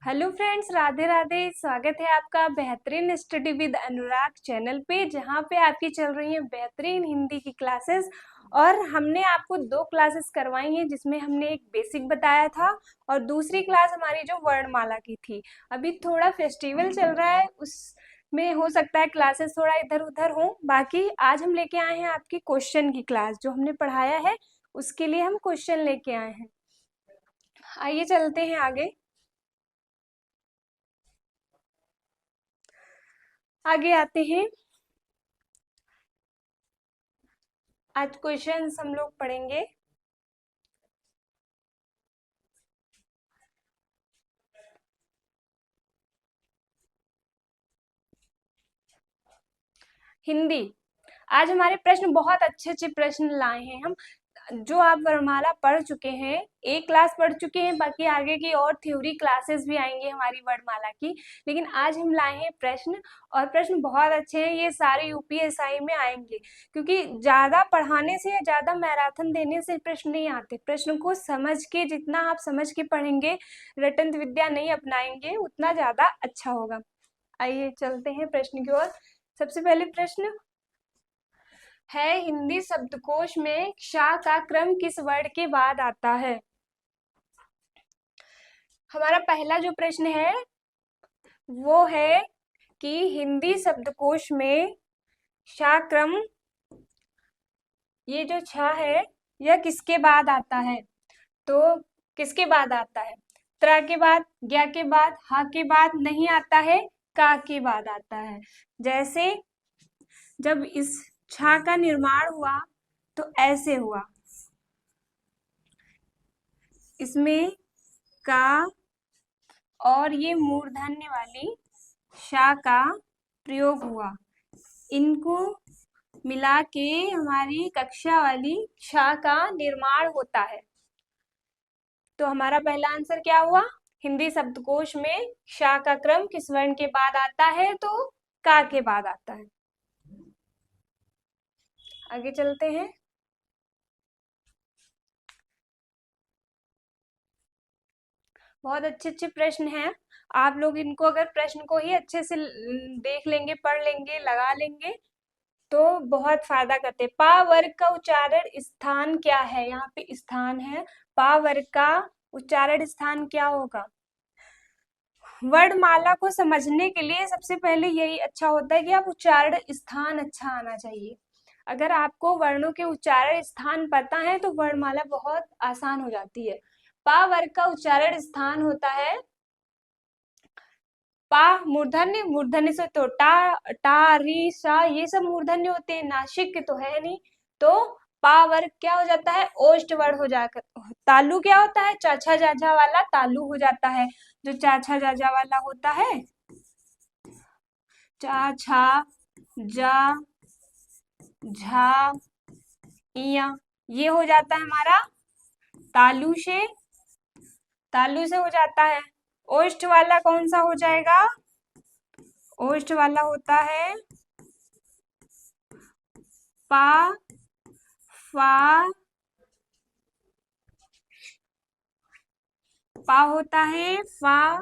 Hello friends, Radhe Radhe. स्वागत है आपका बेहतरीन स्टडी विद अनुराग चैनल पे, जहाँ पे आपकी चल रही है बेहतरीन हिंदी की क्लासेस। और हमने आपको 2 क्लासेस करवाई हैं, जिसमें हमने एक बेसिक बताया था और दूसरी क्लास हमारी जो वर्णमाला की थी। अभी थोड़ा फेस्टिवल चल रहा है, उसमें हो सकता है क्लासेस थोड़ा इधर उधर हो। बाकी आज हम लेके आए हैं आपकी क्वेश्चन की क्लास। जो हमने पढ़ाया है उसके लिए हम क्वेश्चन लेके आए हैं। आइए चलते हैं आगे। आगे आते हैं। आज क्वेश्चंस हम लोग पढ़ेंगे। हिंदी। आज हमारे प्रश्न बहुत अच्छे अच्छे प्रश्न लाए हैं हम। जो आप वर्णमाला पढ़ चुके हैं, एक क्लास पढ़ चुके हैं, बाकी आगे की और थ्योरी क्लासेस भी आएंगी हमारी वर्णमाला की। लेकिन आज हम लाए हैं प्रश्न, और प्रश्न बहुत अच्छे हैं। ये सारे यूपीएसआई में आएंगे, क्योंकि ज्यादा पढ़ाने से या ज्यादा मैराथन देने से प्रश्न नहीं आते। प्रश्न को समझ के, जितना आप समझ के पढ़ेंगे, रटंत विद्या नहीं अपनाएंगे, उतना ज्यादा अच्छा होगा। आइए चलते हैं प्रश्न की ओर। सबसे पहले प्रश्न है, हिंदी शब्दकोश में क्षा का क्रम किस वर्ण के बाद आता है? हमारा पहला जो प्रश्न है वो है कि हिंदी शब्दकोश में क्षा क्रम, ये जो छ है, यह किसके बाद आता है? तो किसके बाद आता है? त्रा के बाद, ज्ञा के बाद, हा के बाद नहीं आता है, का के बाद आता है। जैसे जब इस छा का निर्माण हुआ तो ऐसे हुआ, इसमें का और ये मूर्धन्य वाली शा का प्रयोग हुआ। इनको मिला के हमारी कक्षा वाली शा का निर्माण होता है। तो हमारा पहला आंसर क्या हुआ? हिंदी शब्दकोश में शा का क्रम किस वर्ण के बाद आता है? तो का के बाद आता है। आगे चलते हैं। बहुत अच्छे अच्छे प्रश्न हैं। आप लोग इनको, अगर प्रश्न को ही अच्छे से देख लेंगे, पढ़ लेंगे, लगा लेंगे, तो बहुत फायदा करते। पा वर्ग का उच्चारण स्थान क्या है? यहाँ पे स्थान है। पा वर्ग का उच्चारण स्थान क्या होगा? वर्णमाला को समझने के लिए सबसे पहले यही अच्छा होता है कि आप उच्चारण स्थान अच्छा आना चाहिए। अगर आपको वर्णों के उच्चारण स्थान पता है तो वर्णमाला बहुत आसान हो जाती है। पा वर्ग का उच्चारण स्थान होता है पा मूर्धन्य। मूर्धन्य से तो टा री सा, ये सब मूर्धन्य होते हैं, नासिक तो है नहीं। तो पा वर्ग क्या हो जाता है? ओष्ठ वर्ण हो जाकर। तालु क्या होता है? चाछा जाझा वाला तालु हो जाता है। जो चाछा जाझा वाला होता है, चा छा जा झा इया, ये हो जाता है हमारा तालु से। तालु से हो जाता है। ओष्ठ वाला कौन सा हो जाएगा? ओष्ठ वाला होता है पा फा। पा होता है फा,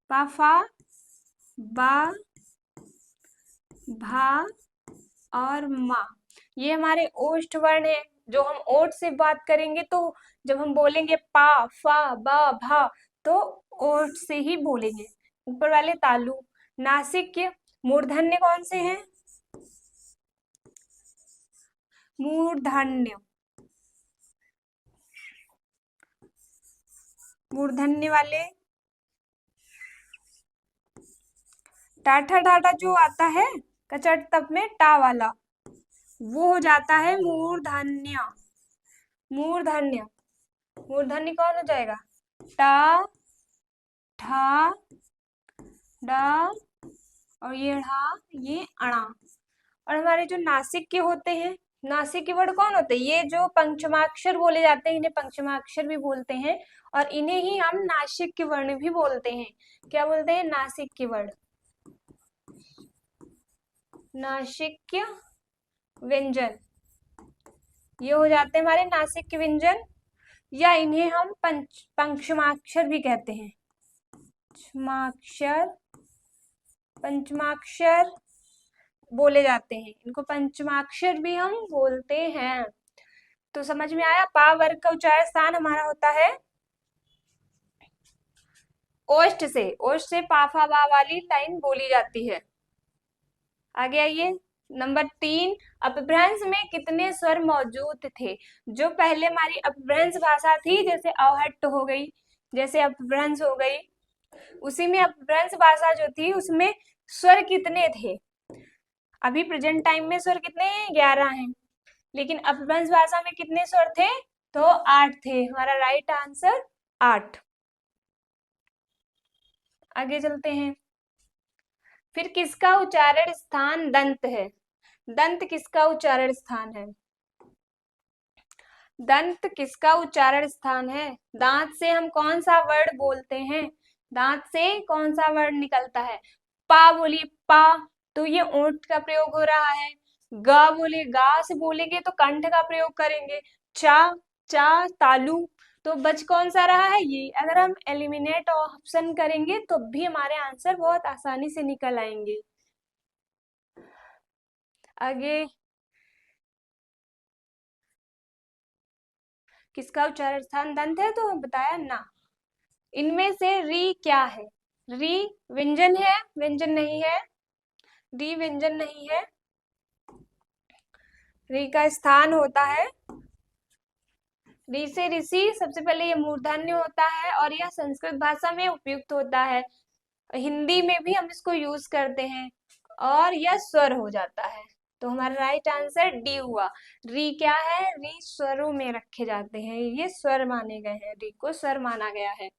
पा फा, बा, भा और मा। ये हमारे ओष्ठ वर्ण है। जो हम ओठ से बात करेंगे, तो जब हम बोलेंगे पा फा बा भा, तो ओठ से ही बोलेंगे। ऊपर वाले तालु। नासिक मूर्धन्य कौन से हैं? मूर्धन्य। मूर्धन्य वाले टाठा टाठा जो आता है कचट तप में टा वाला, वो हो जाता है मूर्धन्य। मूर्धन्य। मूर्धन्य कौन हो जाएगा? टा, ठा, डा और ये ढ़ा, ये अणा। और हमारे जो नासिक के होते हैं, नासिक के वर्ड कौन होते हैं? ये जो पंचमाक्षर बोले जाते हैं, इन्हें पंचमाक्षर भी बोलते हैं। और इन्हें ही हम नासिक के वर्ण भी बोलते हैं। क्या बोलते हैं? नासिक के वर्ण, नासिक व्यंजन। ये हो जाते हैं हमारे नासिक के व्यंजन, या इन्हें हम पंचमाक्षर भी कहते हैं। पंचमाक्षर, पंचमाक्षर बोले जाते हैं, इनको पंचमाक्षर भी हम बोलते हैं। तो समझ में आया, पा वर्ग का उच्चारण स्थान हमारा होता है ओष्ठ से, ओष्ठ से पाफा बा वाली लाइन बोली जाती है। आगे आइए, नंबर 3, अपभ्रंश में कितने स्वर मौजूद थे? जो पहले हमारी अपभ्रंश भाषा थी, जैसे अवहट्ट हो गई, जैसे अपभ्रंश हो गई, उसी में अपभ्रंश भाषा जो थी उसमें स्वर कितने थे? अभी प्रेजेंट टाइम में स्वर कितने हैं? 11 हैं, लेकिन अपभ्रंश भाषा में कितने स्वर थे? तो 8 थे। हमारा राइट आंसर 8। आगे चलते हैं, फिर किसका उच्चारण स्थान दंत है? दंत किसका उच्चारण स्थान है? दंत किसका उच्चारण स्थान है? दांत से हम कौन सा वर्ड बोलते हैं? दांत से कौन सा वर्ड निकलता है? पा बोलिए, पा, तो ये ओंठ का प्रयोग हो रहा है। गा बोलिए, गा से बोलेंगे तो कंठ का प्रयोग करेंगे। चा, चा, तालु, तो बच कौन सा रहा है? ये। अगर हम एलिमिनेट ऑप्शन करेंगे तो भी हमारे आंसर बहुत आसानी से निकल आएंगे। आगे, किसका उच्चारण स्थान दंत है? तो बताया ना। इनमें से री क्या है? री व्यंजन है? व्यंजन नहीं है, री व्यंजन नहीं है। री का स्थान होता है, री से ऋषि, सबसे पहले ये मूर्धन्य होता है और यह संस्कृत भाषा में उपयुक्त होता है, हिंदी में भी हम इसको यूज करते हैं, और यह स्वर हो जाता है। तो हमारा राइट आंसर डी हुआ। री क्या है? री स्वरों में रखे जाते हैं, ये स्वर माने गए हैं, री को स्वर माना गया है।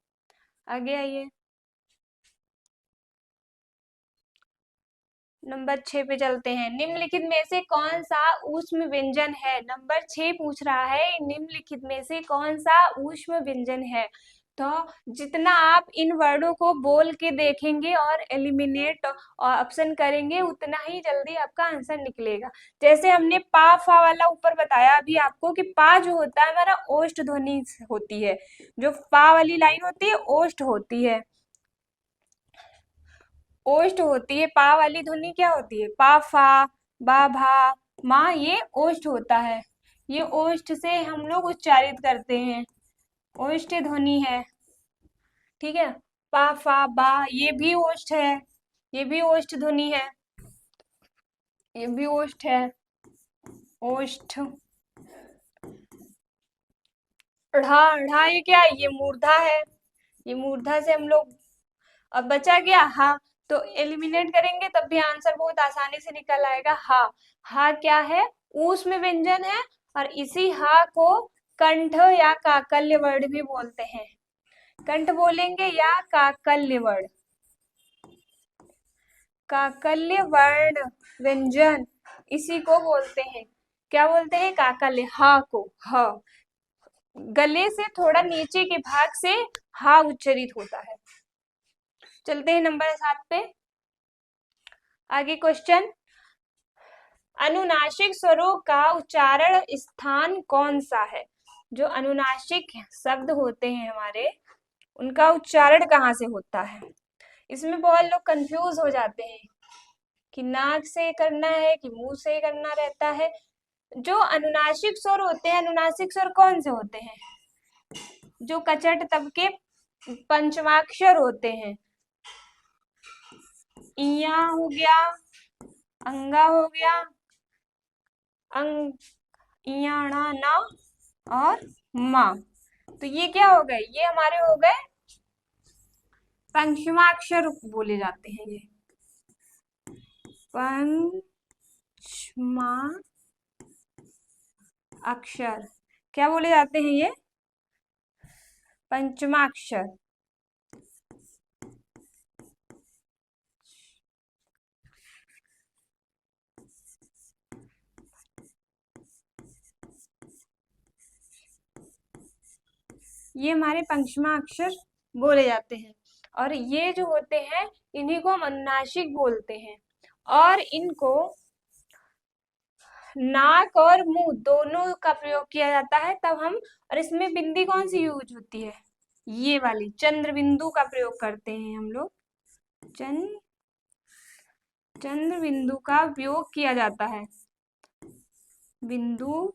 आगे आइए, नंबर 6 पे चलते हैं। निम्नलिखित में से कौन सा ऊष्म व्यंजन है? नंबर 6 पूछ रहा है, निम्नलिखित में से कौन सा ऊष्म व्यंजन है? तो जितना आप इन वर्डों को बोल के देखेंगे और एलिमिनेट ऑप्शन करेंगे, उतना ही जल्दी आपका आंसर निकलेगा। जैसे हमने पा फा वाला ऊपर बताया अभी आपको कि पा जो होता है हमारा ओष्ठ ध्वनि होती है, जो पा वाली लाइन होती है ओष्ठ होती है, ओष्ठ होती है। पा वाली ध्वनि क्या होती है? पा फा, बा भा, मा, ये ओष्ठ होता है। ये ओष्ठ से हम लोग उच्चारित करते हैं, ओष्ठ ध्वनि है, ठीक है। पा फा बा, ये भी ओष्ठ है, ये भी ओष्ठ ध्वनि है, ये भी ओष्ठ है, ओष्ठ। ढ़ा, ढ़ा ये क्या है? ये मूर्धा है, ये मूर्धा से हम लोग, अब बचा गया हा, तो एलिमिनेट करेंगे तब भी आंसर बहुत आसानी से निकल आएगा। हा, हा क्या है? ऊष्म व्यंजन है, और इसी हा को कंठ या काकल्य वर्ड भी बोलते हैं। कंठ बोलेंगे या काकल्य वर्ड, काकल्य वर्ण व्यंजन इसी को बोलते हैं। क्या बोलते हैं? काकल्य, हा को, ह, गले से थोड़ा नीचे के भाग से हा उच्चरित होता है। चलते हैं नंबर 7 पे। आगे क्वेश्चन, अनुनासिक स्वरों का उच्चारण स्थान कौन सा है? जो अनुनासिक शब्द होते हैं हमारे, उनका उच्चारण कहाँ से होता है? इसमें बहुत लोग कंफ्यूज हो जाते हैं कि नाक से करना है कि मुंह से करना रहता है। जो अनुनासिक स्वर होते हैं, अनुनासिक स्वर कौन से होते हैं? जो कचट तब के पंचमाक्षर होते हैं, इया हो गया, अंगा हो गया, अंग, इयाणा ना, और माँ। तो ये क्या हो गए? ये हमारे हो गए पंचमाक्षर बोले जाते हैं, ये पंचमा अक्षर क्या बोले जाते हैं? ये पंचमाक्षर। ये हमारे पंचमाक्षर बोले जाते हैं, और ये जो होते हैं इन्हीं को हम अनुनासिक बोलते हैं। और इनको नाक और मुंह दोनों का प्रयोग किया जाता है तब हम, और इसमें बिंदी कौन सी यूज होती है? ये वाली चंद्र बिंदु का प्रयोग करते हैं हम लोग। चंद्र बिंदु का उपयोग किया जाता है। बिंदु,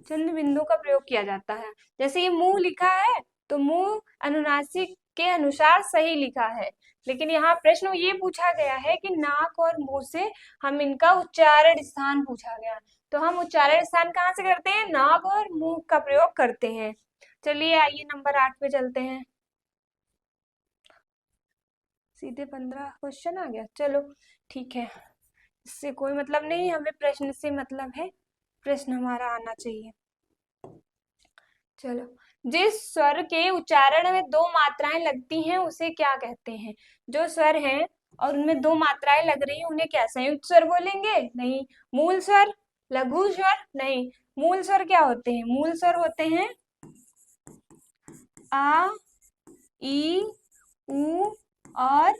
चंद्र बिंदु का प्रयोग किया जाता है। जैसे ये मुंह लिखा है तो मुंह अनुनासिक के अनुसार सही लिखा है, लेकिन यहाँ प्रश्न ये पूछा गया है कि नाक और मुंह से हम इनका उच्चारण स्थान पूछा गया, तो हम उच्चारण स्थान कहाँ से करते हैं? नाक और मुंह का प्रयोग करते हैं। चलिए आइए नंबर 8 पे चलते हैं। सीधे 15 क्वेश्चन आ गया, चलो ठीक है, इससे कोई मतलब नहीं, हमें प्रश्न से मतलब है, प्रश्न हमारा आना चाहिए। चलो, जिस स्वर के उच्चारण में दो मात्राएं लगती हैं उसे क्या कहते हैं? जो स्वर हैं और उनमें दो मात्राएं लग रही हैं उन्हें क्या संयुक्त स्वर बोलेंगे? नहीं। मूल स्वर? लघु स्वर? नहीं। मूल स्वर क्या होते हैं? मूल स्वर होते हैं आ, ई, उ और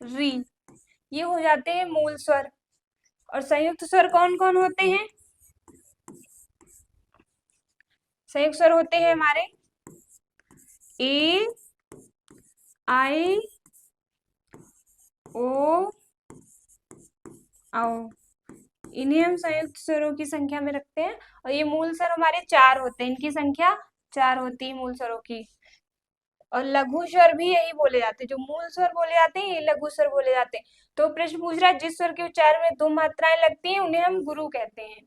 री, ये हो जाते हैं मूल स्वर। और संयुक्त स्वर कौन कौन होते हैं? संयुक्त स्वर होते हैं हमारे ए, आई, ओ, आओ, इन्हें हम संयुक्त स्वरों की संख्या में रखते हैं। और ये मूल स्वर हमारे 4 होते हैं, इनकी संख्या 4 होती है मूल स्वरों की। और लघु स्वर भी यही बोले जाते हैं, जो मूल स्वर बोले जाते हैं ये लघु स्वर बोले जाते हैं। तो प्रश्न पूछ रहा है जिस स्वर के उच्चारण में दो मात्राएं लगती हैं उन्हें हम गुरु कहते हैं।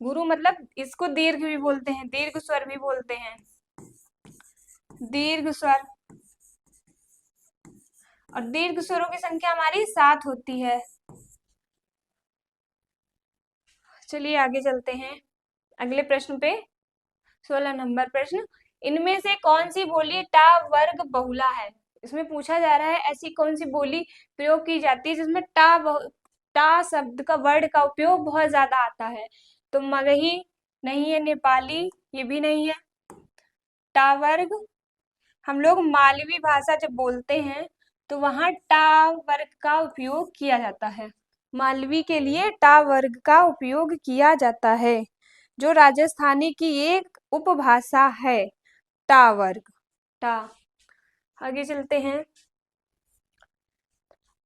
गुरु मतलब इसको दीर्घ भी बोलते हैं, दीर्घ स्वर भी बोलते हैं, दीर्घ स्वर। और दीर्घ स्वरों की संख्या हमारी 7 होती है। चलिए आगे चलते हैं अगले प्रश्न पे। 16 नंबर प्रश्न, इनमें से कौन सी बोली टा वर्ग बहुला है? इसमें पूछा जा रहा है ऐसी कौन सी बोली प्रयोग की जाती है जिसमें टा शब्द का वर्ड का उपयोग बहुत ज्यादा आता है? तो मगही नहीं है, नेपाली ये भी नहीं है। टा वर्ग, हम लोग मालवी भाषा जब बोलते हैं तो वहां टा वर्ग का उपयोग किया जाता है। मालवी के लिए टा वर्ग का उपयोग किया जाता है, जो राजस्थानी की एक उपभाषा है। टा वर्ग, टा। आगे चलते हैं।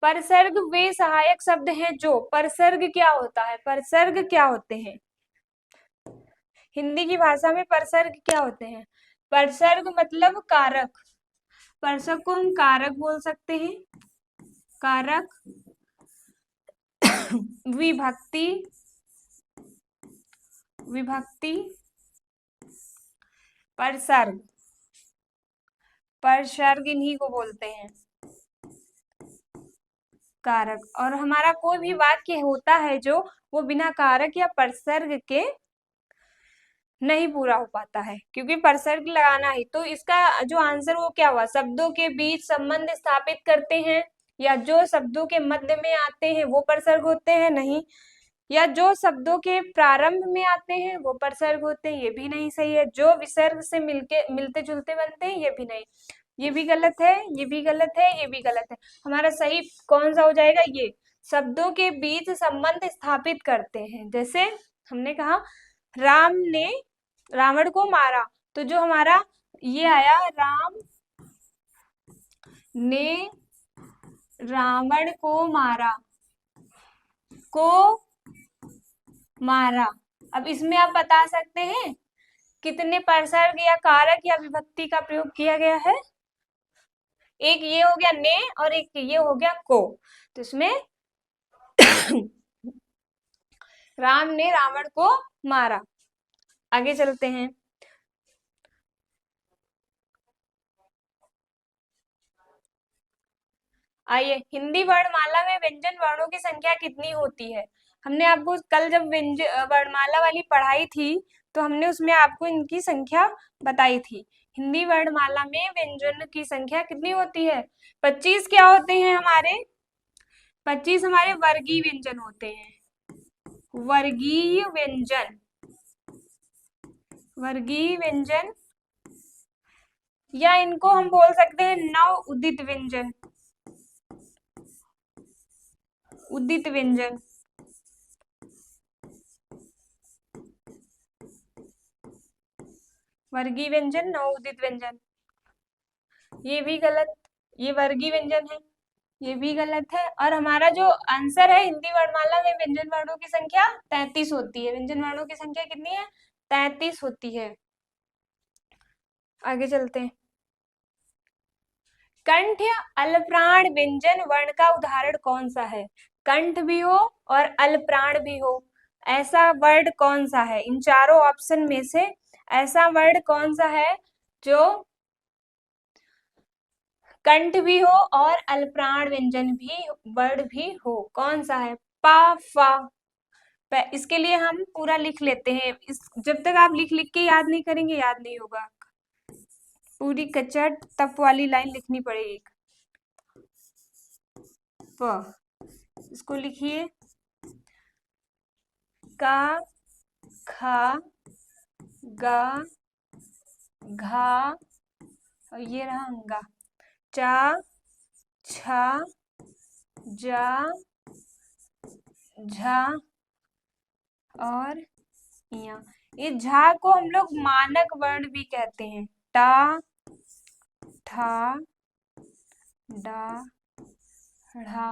परसर्ग वे सहायक शब्द हैं जो, परसर्ग क्या होता है? परसर्ग क्या होते हैं? हिंदी की भाषा में परसर्ग क्या होते हैं? परसर्ग मतलब कारक, परसर्ग को हम कारक बोल सकते हैं। कारक, विभक्ति, विभक्ति, परसर्ग, परसर्ग इन्हीं को बोलते हैं कारक। और हमारा कोई भी वाक्य होता है जो वो बिना कारक या परसर्ग के नहीं पूरा हो पाता है, क्योंकि परसर्ग लगाना ही। तो इसका जो आंसर वो क्या हुआ? शब्दों के बीच संबंध स्थापित करते हैं, या जो शब्दों के मध्य में आते हैं वो परसर्ग होते हैं? नहीं। या जो शब्दों के प्रारंभ में आते हैं वो परसर्ग होते हैं? ये भी नहीं सही है। जो विसर्ग से मिलते जुलते बनते हैं? ये भी नहीं, ये भी गलत है, ये भी गलत है, ये भी गलत है। हमारा सही कौन सा हो जाएगा? ये शब्दों के बीच संबंध स्थापित करते हैं। जैसे हमने कहा राम ने रावण को मारा, तो जो हमारा ये आया राम ने रावण को मारा, को मारा। अब इसमें आप बता सकते हैं कितने परसर्ग या कारक या विभक्ति का प्रयोग किया गया है? एक ये हो गया ने और एक ये हो गया को। तो इसमें राम ने रावण को मारा। आगे चलते हैं। आइए, हिंदी वर्णमाला में व्यंजन वर्णों की संख्या कितनी होती है? हमने आपको कल जब वर्णमाला वाली पढ़ाई थी तो हमने उसमें आपको इनकी संख्या बताई थी। हिंदी वर्णमाला में व्यंजन की संख्या कितनी होती है? 25 क्या होते हैं हमारे? 25 हमारे वर्गीय व्यंजन होते हैं। वर्गीय व्यंजन, वर्गीय व्यंजन, या इनको हम बोल सकते हैं नव उदित व्यंजन, उदित व्यंजन। वर्गीय व्यंजन, नवोदित व्यंजन, ये भी गलत। ये वर्गीय व्यंजन है, ये भी गलत है। और हमारा जो आंसर है, हिंदी वर्णमाला में व्यंजन वर्णों की संख्या 33 होती है। व्यंजन वर्णों की संख्या कितनी है? 33 होती है। आगे चलते हैं। कंठ या अल्पप्राण व्यंजन वर्ण का उदाहरण कौन सा है? कंठ भी हो और अल्पप्राण भी हो, ऐसा वर्ड कौन सा है? इन चारों ऑप्शन में से ऐसा वर्ड कौन सा है जो कंठ भी हो और अल्पप्राण व्यंजन भी वर्ड भी हो? कौन सा है? पा, फा। इसके लिए हम पूरा लिख लेते हैं। जब तक आप लिख लिख के याद नहीं करेंगे, याद नहीं होगा। पूरी कचट तप वाली लाइन लिखनी पड़ेगी। इसको लिखिए, का, खा, गा, घा, और ये रहा अंगा। चा, छा, जा, झा और या। ये झा को हम लोग मानक वर्ण भी कहते हैं। टा, ठा, डा, ढ़ा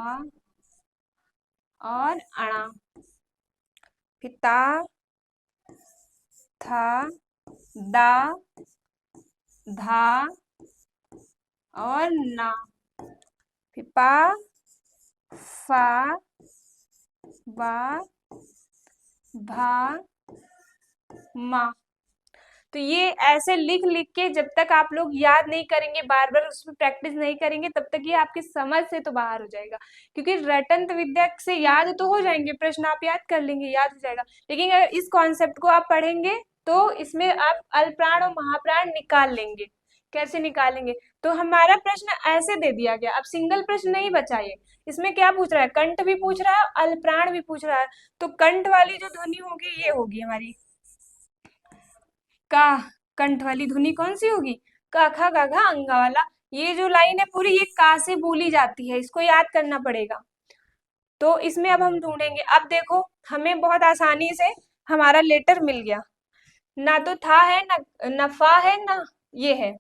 और अणा। फिर ता, था, दा, धा और ना। फिर पा, फा, बा, भा, मा। तो ये ऐसे लिख लिख के जब तक आप लोग याद नहीं करेंगे, बार बार उसमें प्रैक्टिस नहीं करेंगे, तब तक ये आपकी समझ से तो बाहर हो जाएगा। क्योंकि रटंत विद्या से याद तो हो जाएंगे, प्रश्न आप याद कर लेंगे, याद हो जाएगा। लेकिन अगर इस कॉन्सेप्ट को आप पढ़ेंगे तो इसमें आप अल्पप्राण और महाप्राण निकाल लेंगे। कैसे निकालेंगे? तो हमारा प्रश्न ऐसे दे दिया गया। अब सिंगल प्रश्न नहीं बचा ये। इसमें क्या पूछ रहा है? कंठ भी पूछ रहा है, अल्पप्राण भी पूछ रहा है। तो कंठ वाली जो ध्वनि होगी, ये होगी हमारी का। कंठ वाली ध्वनि कौन सी होगी? का, खा, गा, घा, अंगा वाला। ये जो लाइन है पूरी, ये का से बोली जाती है, इसको याद करना पड़ेगा। तो इसमें अब हम ढूंढेंगे। अब देखो, हमें बहुत आसानी से हमारा लेटर मिल गया। ना तो था है, ना नफा है, ना ये है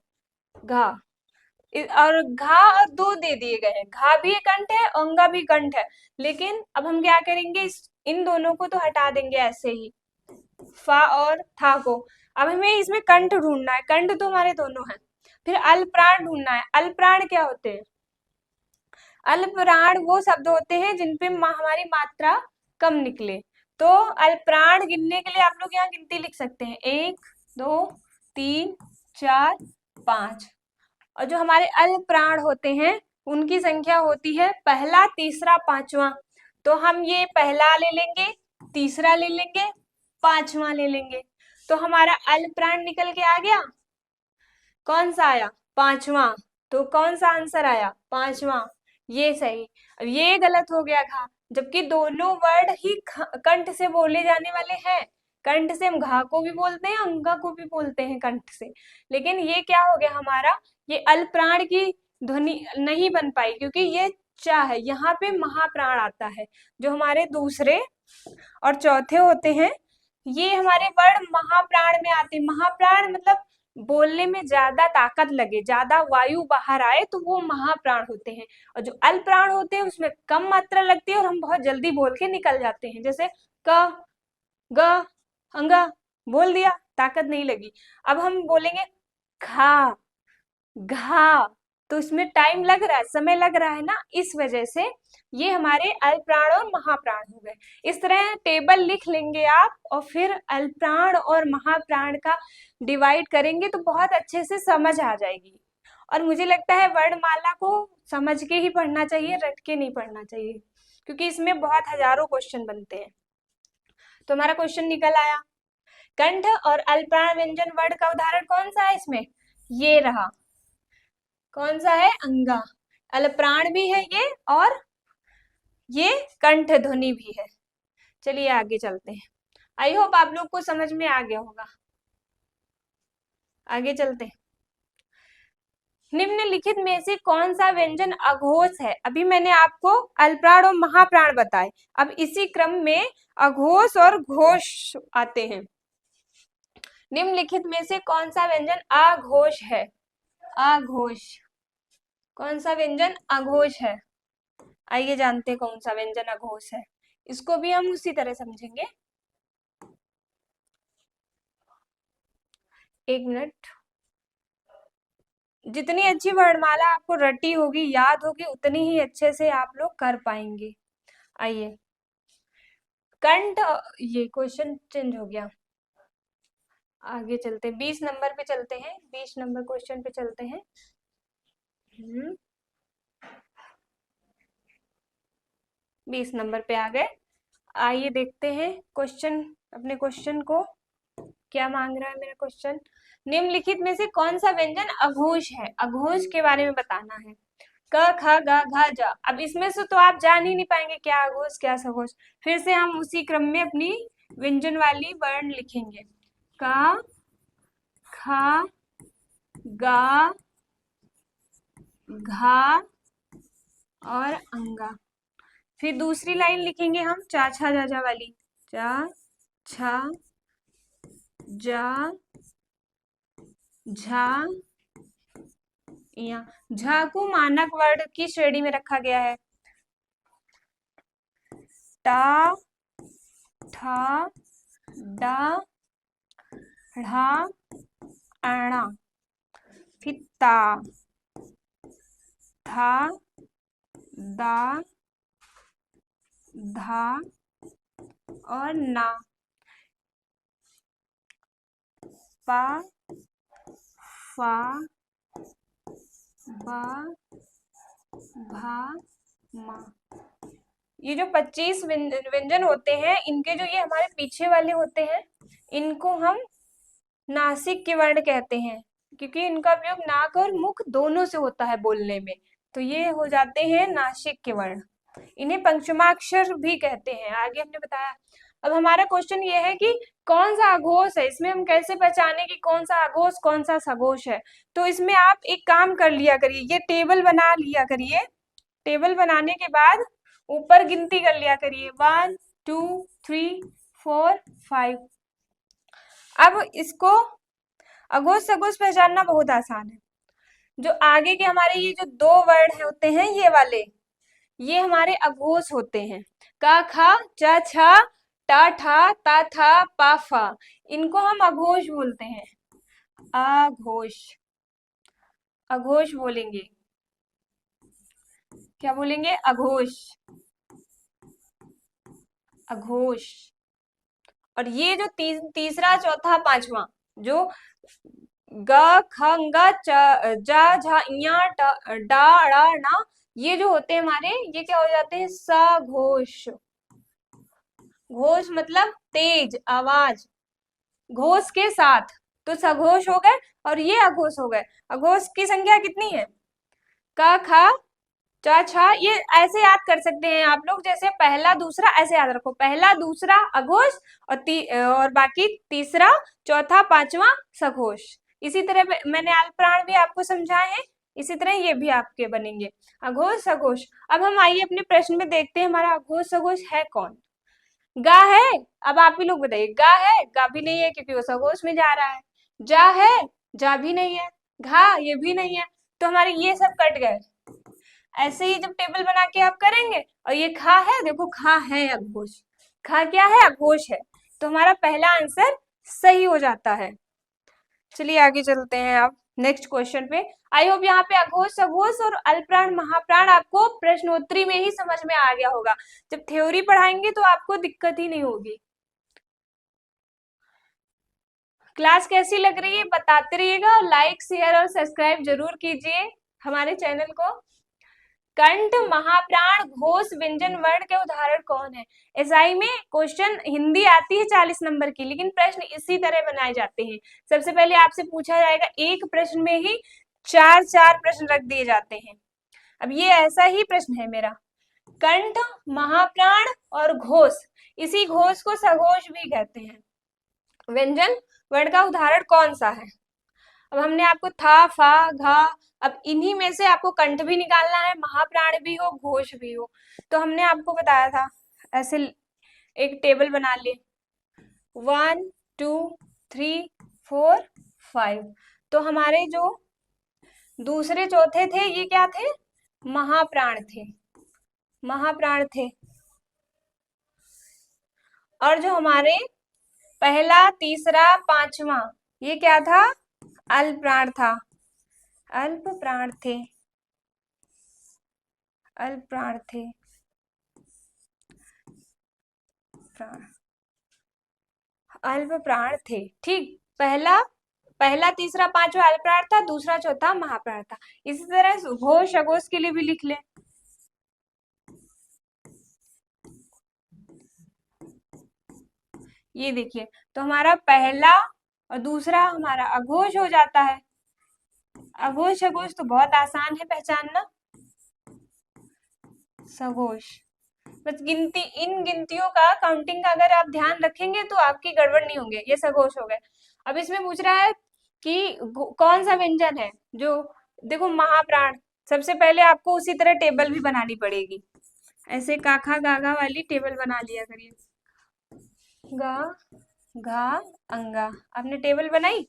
घा। और घा और दो दे दिए गए हैं। घा भी कंठ है, अंगा भी कंठ है। लेकिन अब हम क्या करेंगे, इन दोनों को तो हटा देंगे ऐसे ही, फा और था को। अब हमें इसमें कंठ ढूंढना है। कंठ तो हमारे दोनों हैं। फिर अल्पप्राण ढूंढना है। अल्पप्राण क्या होते हैं? अल्पप्राण वो शब्द होते हैं जिनपे हमारी मात्रा कम निकले। तो अल्पप्राण गिनने के लिए आप लोग यहाँ गिनती लिख सकते हैं, 1 2 3 4 5। और जो हमारे अल्पप्राण होते हैं उनकी संख्या होती है पहला, तीसरा, पांचवा। तो हम ये पहला ले लेंगे, तीसरा ले लेंगे, पांचवा ले लेंगे। तो हमारा अल्पप्राण निकल के आ गया। कौन सा आया? पांचवा। तो कौन सा आंसर आया? पांचवा। ये सही। अब ये गलत हो गया घा, जबकि दोनों वर्ड ही कंठ से बोले जाने वाले हैं। कंठ से हम घा को भी बोलते हैं, अंगा को भी बोलते हैं कंठ से। लेकिन ये क्या हो गया हमारा, ये अल्पप्राण की ध्वनि नहीं बन पाई, क्योंकि ये चा है। यहाँ पे महाप्राण आता है। जो हमारे दूसरे और चौथे होते हैं, ये हमारे वर्ड महाप्राण में आते हैं। महाप्राण मतलब बोलने में ज्यादा ताकत लगे, ज्यादा वायु बाहर आए, तो वो महाप्राण होते हैं। और जो अल्पप्राण होते हैं उसमें कम मात्रा लगती है और हम बहुत जल्दी बोल के निकल जाते हैं। जैसे क, ग, अंगा, बोल दिया, ताकत नहीं लगी। अब हम बोलेंगे खा, घा, तो इसमें टाइम लग रहा है, समय लग रहा है ना, इस वजह से ये हमारे अल्पप्राण और महाप्राण हो गए। इस तरह टेबल लिख लेंगे आप, और फिर अल्पप्राण और महाप्राण का डिवाइड करेंगे तो बहुत अच्छे से समझ आ जाएगी। और मुझे लगता है वर्णमाला को समझ के ही पढ़ना चाहिए, रट के नहीं पढ़ना चाहिए, क्योंकि इसमें बहुत हजारों क्वेश्चन बनते हैं। तो हमारा क्वेश्चन निकल आया, कंठ और अल्पप्राण व्यंजन वर्ड का उदाहरण कौन सा है? इसमें ये रहा। कौन सा है? अंगा। अल्पप्राण भी है ये, और ये कंठ ध्वनि भी है। चलिए आगे चलते हैं। आई होप आप लोग को समझ में आ गया होगा। आगे चलते हैं। निम्नलिखित में से कौन सा व्यंजन अघोष है? अभी मैंने आपको अल्पप्राण और महाप्राण बताए, अब इसी क्रम में अघोष और घोष आते हैं। निम्नलिखित में से कौन सा व्यंजन अघोष है? अघोष, कौन सा व्यंजन अघोष है? आइए जानते हैं कौन सा व्यंजन अघोष है। इसको भी हम उसी तरह समझेंगे। एक मिनट। जितनी अच्छी वर्णमाला आपको रटी होगी, याद होगी, उतनी ही अच्छे से आप लोग कर पाएंगे। आइए, कंठ, ये क्वेश्चन चेंज हो गया, आगे चलते हैं, 20 नंबर पे चलते हैं, 20 नंबर क्वेश्चन पे चलते हैं। 20 नंबर पे आ गए। आइए देखते हैं क्वेश्चन, अपने क्वेश्चन को क्या मांग रहा है मेरा क्वेश्चन। निम्नलिखित में से कौन सा व्यंजन अघोष है? अघोष के बारे में बताना है। क ख ग घ ज। अब इसमें से तो आप जान ही नहीं पाएंगे क्या अघोष क्या सघोष। फिर से हम उसी क्रम में अपनी व्यंजन वाली वर्ण लिखेंगे। क ख ग घ और अंगा। फिर दूसरी लाइन लिखेंगे हम चा छा जा जा वाली। चा छा जा झा या। झा को मानक वर्ण की श्रेणी में रखा गया है। टा ठा डा ढ़ा अणा। फिर ता था दा धा और ना। पा फा बा भा मा। ये जो 25 व्यंजन होते हैं, इनके जो ये हमारे पीछे वाले होते हैं, इनको हम नासिक के वर्ण कहते हैं, क्योंकि इनका उपयोग नाक और मुख दोनों से होता है बोलने में, तो ये हो जाते हैं नासिक के वर्ण। इन्हें पंचमाक्षर भी कहते हैं, आगे हमने बताया। अब हमारा क्वेश्चन ये है कि कौन सा अघोष है, इसमें हम कैसे पहचाने कि कौन सा अघोष कौन सा सघोष है। तो इसमें आप एक काम कर लिया करिए, ये टेबल बना लिया करिए। टेबल बनाने के बाद ऊपर गिनती कर लिया करिए, 1 2 3 4 5। अब इसको अघोष सघोष पहचानना बहुत आसान है। जो आगे के हमारे ये जो दो वर्ड होते हैं, ये वाले, ये हमारे अघोष होते हैं। का खा चा छा टा ठा ता था पा फा, इनको हम अघोष बोलते हैं। अघोष, अघोष बोलेंगे। क्या बोलेंगे? अघोष, अघोष। और ये जो तीसरा चौथा पांचवा, जो ग ख ग जा झा इया डा ड़ा ना, ये जो होते हैं हमारे, ये क्या हो जाते हैं? सघोष। घोष मतलब तेज आवाज, घोष के साथ, तो सघोष हो गए और ये अघोष हो गए। अघोष की संख्या कितनी है? क ख चा छा, ये ऐसे याद कर सकते हैं आप लोग, जैसे पहला दूसरा ऐसे याद रखो, पहला दूसरा अघोष और बाकी तीसरा चौथा पांचवा सघोष। इसी तरह मैंने अल्पप्राण भी आपको समझाए हैं, इसी तरह ये भी आपके बनेंगे अघोष सघोष। अब हम आइए अपने प्रश्न में देखते हैं हमारा अघोष सघोष है कौन। गा है, अब आप ही लोग बताइए, गा है? गा भी नहीं है क्योंकि वो सघोष में जा रहा है। जा है? जा भी नहीं है। घा, ये भी नहीं है, तो हमारे ये सब कट गए। ऐसे ही जब टेबल बना के आप करेंगे, और ये खा है, देखो खा है अघोष, खा क्या है? अघोष है, तो हमारा पहला आंसर सही हो जाता है। चलिए आगे चलते हैं आप नेक्स्ट क्वेश्चन पे। आई होप यहाँ पे अघोष सघोष और अल्पप्राण महाप्राण आपको प्रश्नोत्तरी में ही समझ में आ गया होगा। जब थ्योरी पढ़ाएंगे तो आपको दिक्कत ही नहीं होगी। क्लास कैसी लग रही है बताते रहिएगा, और लाइक शेयर और सब्सक्राइब जरूर कीजिए हमारे चैनल को। कंठ महाप्राण घोष व्यंजन वर्ण के उदाहरण कौन है? एसआई में क्वेश्चन हिंदी आती है 40 नंबर की, लेकिन प्रश्न इसी तरह बनाए जाते हैं। सबसे पहले आपसे पूछा जाएगा, एक प्रश्न में ही 4 प्रश्न रख दिए जाते हैं। अब ये ऐसा ही प्रश्न है मेरा, कंठ महाप्राण और घोष, इसी घोष को सघोष भी कहते हैं। व्यंजन वर्ण का उदाहरण कौन सा है? अब हमने आपको था फा घा, अब इन्हीं में से आपको कंठ भी निकालना है, महाप्राण भी हो घोष भी हो, तो हमने आपको बताया था ऐसे एक टेबल बना ले, 1 2 3 4 5। तो हमारे जो दूसरे चौथे थे ये क्या थे? महाप्राण थे, महाप्राण थे। और जो हमारे पहला तीसरा पांचवा ये क्या था? अल्प प्राण था, अल्प प्राण थे, अल्प प्राण थे, प्राण, अल्प प्राण थे। ठीक, पहला पहला तीसरा पांचवा अल्प प्राण था, दूसरा चौथा महाप्राण था। इसी तरह घोष अघोष के लिए भी लिख ले। ये देखिए, तो हमारा पहला और दूसरा हमारा अघोष हो जाता है। अघोष अघोष तो बहुत आसान है पहचानना। सघोष, बस गिनती, इन गिनतियों का काउंटिंग का अगर आप ध्यान रखेंगे तो आपकी गड़बड़ नहीं होंगे। ये सघोष हो गए। अब इसमें पूछ रहा है कि कौन सा व्यंजन है जो, देखो महाप्राण, सबसे पहले आपको उसी तरह टेबल भी बनानी पड़ेगी। ऐसे काखा गागा वाली टेबल बना लिया करिए। गा घा अंगा, आपने टेबल बनाई।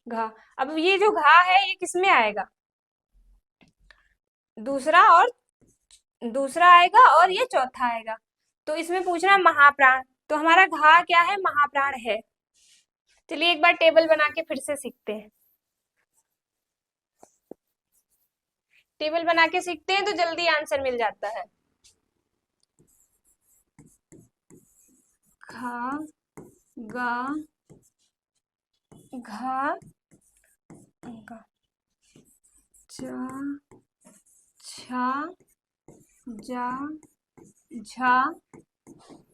घा, अब ये जो घा है ये किसमें आएगा? दूसरा, और दूसरा आएगा और ये चौथा आएगा। तो इसमें पूछना महाप्राण, तो हमारा घा क्या है? महाप्राण है। चलिए एक बार टेबल बना के फिर से सीखते हैं। टेबल बना के सीखते हैं तो जल्दी आंसर मिल जाता है। खा गा घा गा चा छा जा झा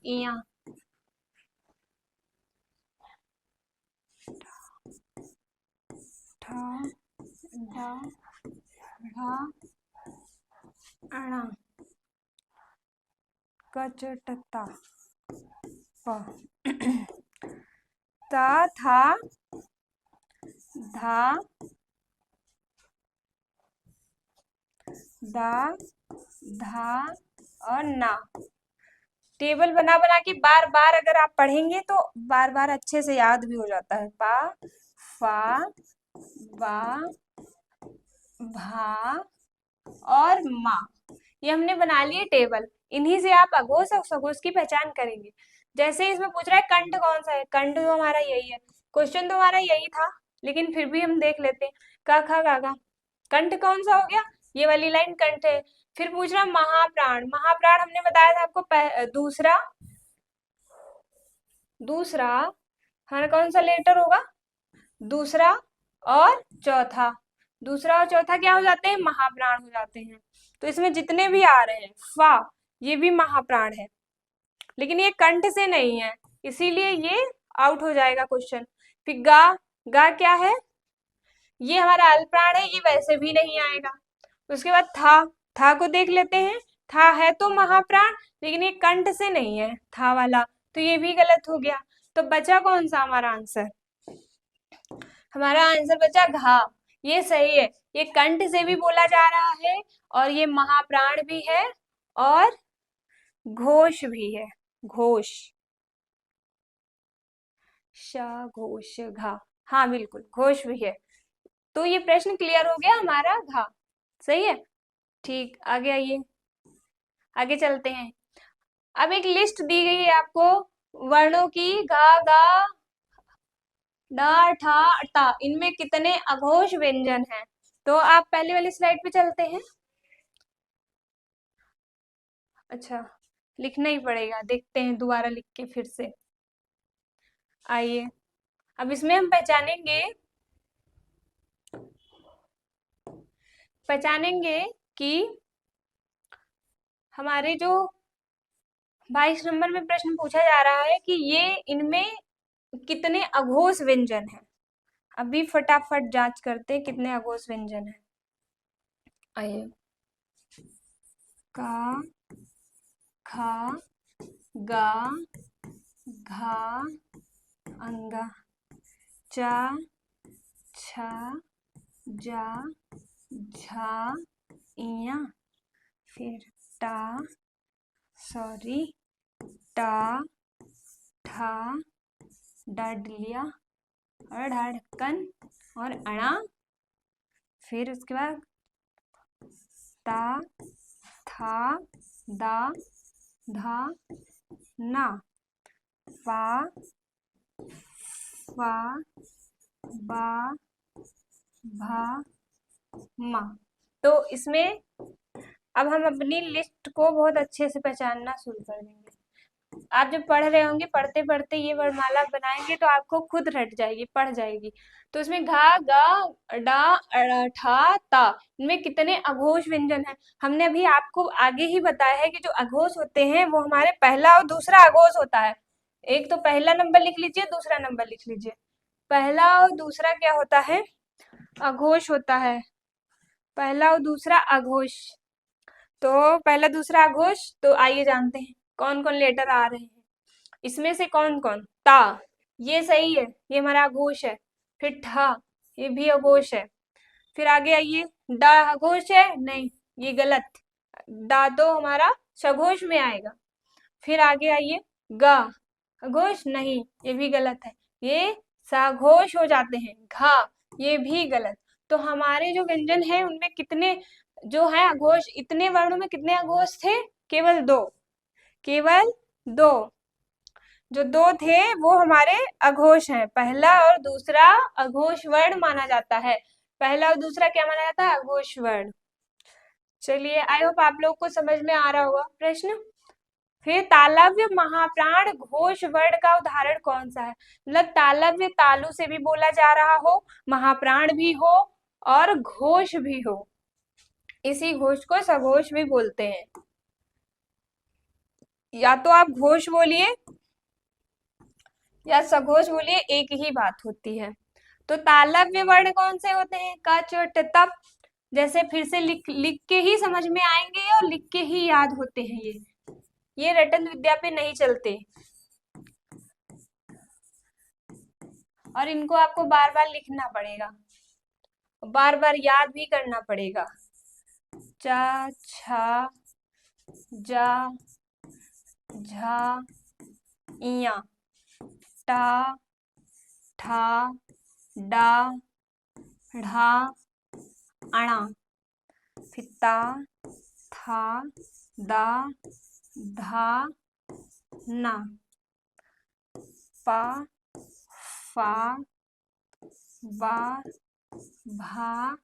इया, ठा डा ढा अणा कचटता प ता था धा दा धा और ना। टेबल बना बना के बार बार अगर आप पढ़ेंगे तो बार बार अच्छे से याद भी हो जाता है। पा फा बा भा और मा, ये हमने बना लिए टेबल। इन्हीं से आप अघोष और सघोष की पहचान करेंगे। जैसे इसमें पूछ रहा है कंठ कौन सा है, कंठ तो हमारा यही है। क्वेश्चन तो हमारा यही था, लेकिन फिर भी हम देख लेते हैं। का खा गा गा, कंठ कौन सा हो गया? ये वाली लाइन कंठ है। फिर पूछ रहा महाप्राण, महाप्राण हमने बताया था आपको दूसरा, दूसरा हमारा कौन सा लेटर होगा? दूसरा और चौथा, दूसरा और चौथा क्या हो जाते हैं? महाप्राण हो जाते हैं। तो इसमें जितने भी आ रहे हैं फा, ये भी महाप्राण है, लेकिन ये कंठ से नहीं है, इसीलिए ये आउट हो जाएगा क्वेश्चन। फिर गा, गा क्या है? ये हमारा अल्पप्राण है, ये वैसे भी नहीं आएगा। उसके बाद था को देख लेते हैं। था है तो महाप्राण, लेकिन ये कंठ से नहीं है था वाला, तो ये भी गलत हो गया। तो बचा कौन सा हमारा आंसर? हमारा आंसर बचा घा। ये सही है, ये कंठ से भी बोला जा रहा है और ये महाप्राण भी है और घोष भी है। घोष, श घोष घा, हाँ बिल्कुल घोष भी है। तो ये प्रश्न क्लियर हो गया हमारा घा, सही है। ठीक, आगे आइए, आगे चलते हैं। अब एक लिस्ट दी गई है आपको वर्णों की, गा गा डा ठा टा, इनमें कितने अघोष व्यंजन हैं? तो आप पहले वाली स्लाइड पे चलते हैं। अच्छा, लिखना ही पड़ेगा, देखते हैं दोबारा लिख के फिर से। आइए, अब इसमें हम पहचानेंगे कि हमारे जो 22 नंबर में प्रश्न पूछा जा रहा है कि ये इनमें कितने अघोष व्यंजन हैं। अभी फटाफट जांच करते हैं कितने अघोष व्यंजन हैं। आइए, का खा गा घा अंगा चा छा जा झा इया, फिर टा सॉरी टा ठा डाडलिया अड़ आ ढक्कन और अणा, फिर उसके बाद ता, था, दा, धा, ना, पा, फा, बा, भा, मा। तो इसमें अब हम अपनी लिस्ट को बहुत अच्छे से पहचानना शुरू कर देंगे। आप जब पढ़ रहे होंगे, पढ़ते पढ़ते ये वर्णमाला बनाएंगे तो आपको खुद रट जाएगी, पढ़ जाएगी। तो इसमें घा, गा, डा, अड़ा, ठा, ता, इनमें कितने अघोष व्यंजन हैं हमने अभी आपको आगे ही बताया है कि जो अघोष होते हैं वो हमारे पहला और दूसरा अघोष होता है। एक तो पहला नंबर लिख लीजिए, दूसरा नंबर लिख लीजिए। पहला और दूसरा क्या होता है? अघोष होता है। पहला और दूसरा अघोष। तो पहला दूसरा अघोष, तो आइए जानते हैं कौन कौन लेटर आ रहे हैं इसमें से। कौन कौन? ता, ये सही है, ये हमारा अघोष है। फिर ठा, ये भी अघोष है। फिर आगे आइए, डा अघोष है? नहीं, ये गलत। डा तो हमारा सघोष में आएगा। फिर आगे आइए, गा अघोष? नहीं, ये भी गलत है। ये सघोष हो जाते हैं। घा, ये भी गलत। तो हमारे जो व्यंजन है उनमें कितने जो है अघोष, इतने वर्णों में कितने अघोष थे? केवल दो। केवल दो। जो दो थे वो हमारे अघोष हैं। पहला और दूसरा अघोष वर्ण माना जाता है। पहला और दूसरा क्या माना जाता है? अघोष वर्ण। चलिए, आई होप आप लोग को समझ में आ रहा होगा प्रश्न। फिर तालव्य महाप्राण घोष वर्ण का उदाहरण कौन सा है? मतलब तालव्य तालु से भी बोला जा रहा हो, महाप्राण भी हो और घोष भी हो। इसी घोष को सघोष भी बोलते हैं। या तो आप घोष बोलिए या सघोष बोलिए, एक ही बात होती है। तो तालव्य वर्ण कौन से होते हैं? क, च, ट, तप। जैसे फिर से लिख लिख के ही समझ में आएंगे और लिख के ही याद होते हैं। ये रटन विद्या पे नहीं चलते और इनको आपको बार बार लिखना पड़ेगा, बार बार याद भी करना पड़ेगा। चा, छा, जा, झा, इया, टा, ठा, डा, ढा, अणा, फिर ता, था, दा, धा, ना, पा, फा, बा, भा,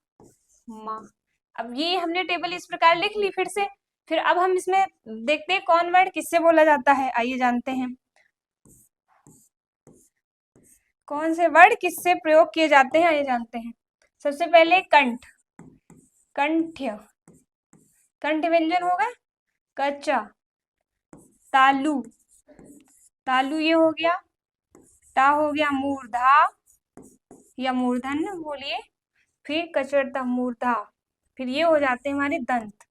मा। अब ये हमने टेबल इस प्रकार लिख ली फिर से। फिर अब हम इसमें देखते हैं कौन वर्ड किससे बोला जाता है। आइए जानते हैं कौन से वर्ड किससे प्रयोग किए जाते हैं। आइए जानते हैं। सबसे पहले कंठ, कंठ्य, कंठ व्यंजन होगा। कच्चा, तालु, तालु ये हो गया। टा हो गया मूर्धा या मूर्धन बोलिए। फिर कचरता मूर्धा। फिर ये हो जाते हैं हमारे दंत,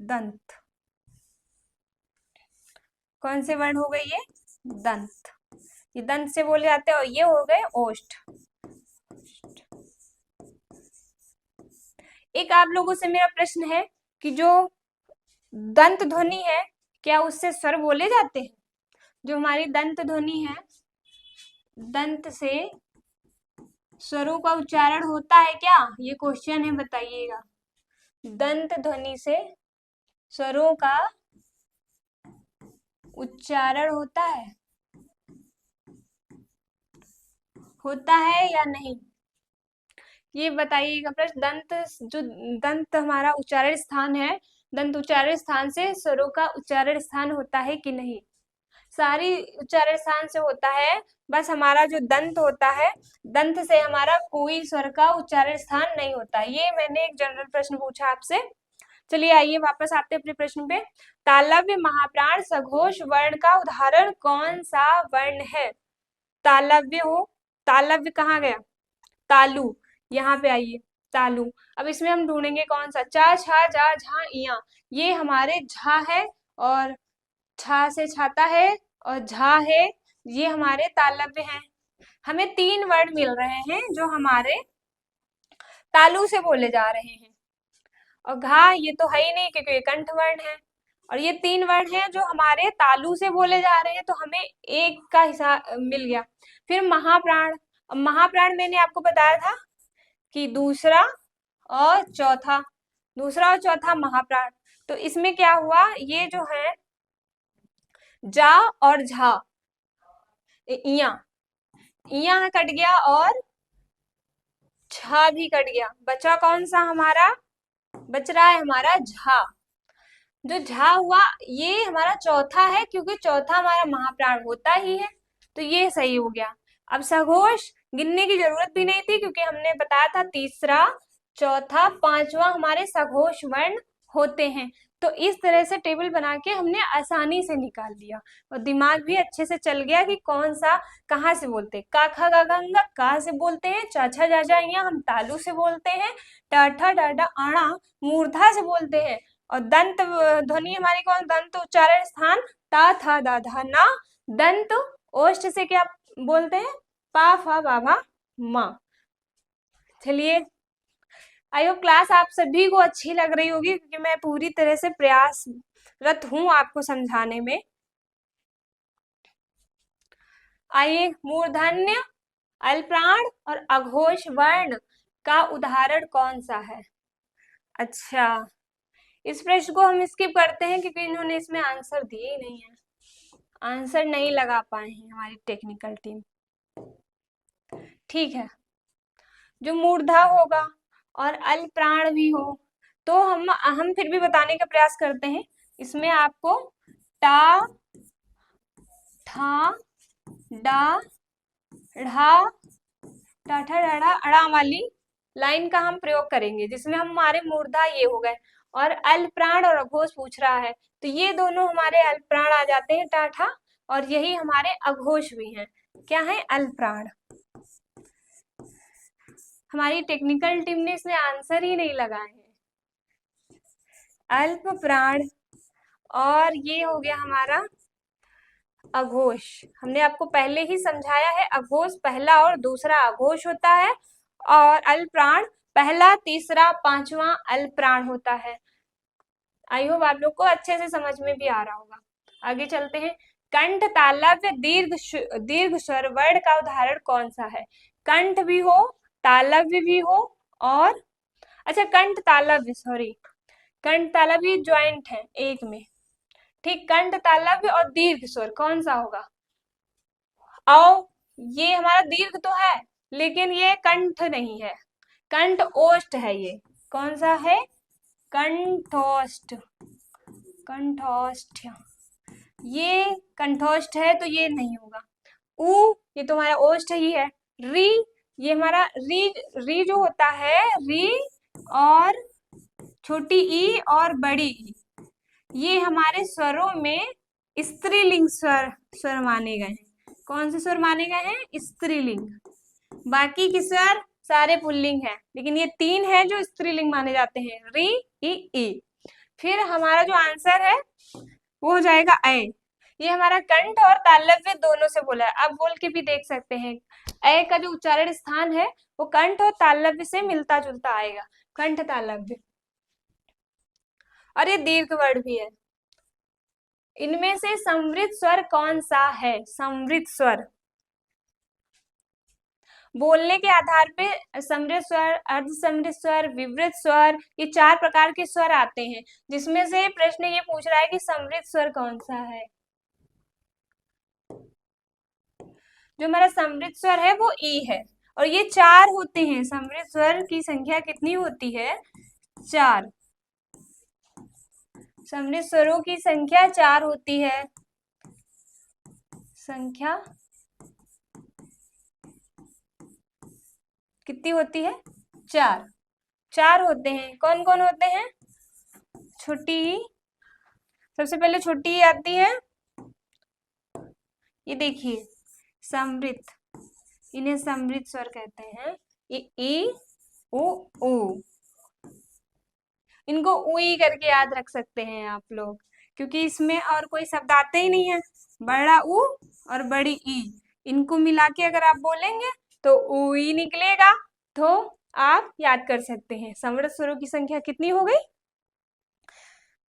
दंत। कौन से वर्ण हो गए ये? दंत। ये दंत से बोले जाते हैं। और ये हो गए ओष्ठ। एक आप लोगों से मेरा प्रश्न है कि जो दंत ध्वनि है क्या उससे स्वर बोले जाते हैं? जो हमारी दंत ध्वनि है, दंत से स्वरों का उच्चारण होता है क्या? ये क्वेश्चन है, बताइएगा। दंत ध्वनि से स्वरों का उच्चारण होता है या नहीं? ये बताइएगा प्रश्न। दंत, जो दंत हमारा उच्चारण स्थान है, दंत उच्चारण स्थान से स्वरों का उच्चारण स्थान होता है कि नहीं? सारी उच्चारण स्थान से होता है, बस हमारा जो दंत होता है, दंत से हमारा कोई स्वर का उच्चारण स्थान नहीं होता। ये मैंने एक जनरल प्रश्न पूछा आपसे। चलिए आइए वापस आते हैं अपने प्रश्न पे। तालव्य महाप्राण सघोष वर्ण का उदाहरण कौन सा वर्ण है? तालव्य हो, तालव्य कहाँ गया? तालु, यहाँ पे आइए, तालु। अब इसमें हम ढूंढेंगे कौन सा? चा, छा, जा, झा, इया। ये हमारे झा है और छा से छाता है और झा है। ये हमारे तालव्य हैं। हमें तीन वर्ड मिल रहे हैं जो हमारे तालु से बोले जा रहे हैं। और घा ये तो है ही नहीं क्योंकि ये कंठ वर्ण है। और ये 3 वर्ड हैं जो हमारे तालु से बोले जा रहे हैं, तो हमें एक का हिसाब मिल गया। फिर महाप्राण, महाप्राण मैंने आपको बताया था कि दूसरा और चौथा, दूसरा और चौथा महाप्राण। तो इसमें क्या हुआ, ये जो है जा और झा, इया, इया कट गया और झा भी कट गया, बचा कौन सा हमारा, बच रहा है हमारा झा। जो झा हुआ ये हमारा चौथा है, क्योंकि चौथा हमारा महाप्राण होता ही है, तो ये सही हो गया। अब सघोष गिनने की जरूरत भी नहीं थी, क्योंकि हमने बताया था तीसरा, चौथा, पांचवा हमारे सघोष वर्ण होते हैं। तो इस तरह से टेबल बना के हमने आसानी से निकाल लिया, और दिमाग भी अच्छे से चल गया कि कौन सा कहाँ से बोलते हैं। का खा गा गंगा कहाँ से बोलते हैं, चाचा जाजा यहाँ हम तालु से बोलते हैं, टाठा डाडा आड़ा मूर्धा से बोलते हैं, और दंत ध्वनि हमारी कौन, दंत उच्चारण स्थान ता था दा धा ना, दंत ओष्ठ से क्या बोलते हैं, पा फा बा भा मा। चलिए, आई होप क्लास आप सभी को अच्छी लग रही होगी, क्योंकि मैं पूरी तरह से प्रयासरत हूं आपको समझाने में। आइए, मूर्धन्य, अल्प्राण और अघोष वर्ण का उदाहरण कौन सा है। अच्छा, इस प्रश्न को हम स्किप करते हैं, क्योंकि इन्होंने इसमें आंसर दिए ही नहीं है, आंसर नहीं लगा पाए हैं हमारी टेक्निकल टीम। ठीक है, जो मूर्धा होगा और अल्प्राण भी हो, तो हम फिर भी बताने का प्रयास करते हैं। इसमें आपको टा, ठा, डा, ढा, टाठा डाढ़ा अड़ा वाली लाइन का हम प्रयोग करेंगे, जिसमें हम हमारे मूर्धा ये हो गए, और अल्प्राण और अघोष पूछ रहा है, तो ये दोनों हमारे अल्प्राण आ जाते हैं टाठा, और यही हमारे अघोष भी हैं, क्या है, अल्प्राण। हमारी टेक्निकल टीम ने इसमें आंसर ही नहीं लगाए हैं, अल्प प्राण, और ये हो गया हमारा अघोष। हमने आपको पहले ही समझाया है, अघोष पहला और दूसरा अघोष होता है, और अल्प्राण पहला, तीसरा, पांचवा अल्प्राण होता है। आई होप आप लोग को अच्छे से समझ में भी आ रहा होगा। आगे चलते हैं, कंठ, तालव्य, दीर्घ स्वर वर्ण का उदाहरण कौन सा है। कंठ भी हो, तालव्य भी हो, और अच्छा कंठ तालव्य, सॉरी, कंठ तालव्य ज्वाइंट है एक में, ठीक, कंठ तालव्य और दीर्घ स्वर कौन सा होगा। आओ, ये हमारा दीर्घ तो है, लेकिन ये कंठ नहीं है, कंठ ओष्ठ है, ये कौन सा है, कंठोष्ठ, कंठोष्ठ, ये कंठोष्ठ है, तो ये नहीं होगा। उ, ये तो हमारा ओष्ठ ही है। री, ये हमारा री जो होता है, री और छोटी ई और बड़ी ई, ये हमारे स्वरों में स्त्रीलिंग स्वर माने गए हैं। कौन से स्वर माने गए हैं, स्त्रीलिंग। बाकी के स्वर सारे पुल्लिंग हैं, लेकिन ये 3 है जो स्त्रीलिंग माने जाते हैं, री, ई। फिर हमारा जो आंसर है वो हो जाएगा ऐ। ये हमारा कंठ और तालव्य दोनों से बोला है, आप बोल के भी देख सकते हैं। ऐ का जो उच्चारण स्थान है वो कंठ और तालव्य से मिलता जुलता आएगा, कंठ तालव्य। और ये दीर्घ वर्ण भी है। इनमें से संवृत स्वर कौन सा है, संवृत स्वर। बोलने के आधार पे समृत स्वर, अर्ध समृत स्वर, विवृत स्वर, ये 4 प्रकार के स्वर आते हैं, जिसमें से प्रश्न ये पूछ रहा है कि समृत स्वर कौन सा है। जो हमारा समृत स्वर है वो ई है, और ये 4 होते हैं। समृत स्वर की संख्या कितनी होती है, 4। समृत स्वरों की संख्या 4 होती है, संख्या कितनी होती है, 4 होते हैं। कौन कौन होते हैं, छोटी, सबसे पहले छोटी आती है, ये देखिए समृत, इन्हें समृत स्वर कहते हैं। ये ई, उ, इनको उई करके याद रख सकते हैं आप लोग, क्योंकि इसमें और कोई शब्द आते ही नहीं है। बड़ा उ और बड़ी ई, इनको मिला के अगर आप बोलेंगे तो उई निकलेगा, तो आप याद कर सकते हैं। समृत स्वरों की संख्या कितनी हो गई,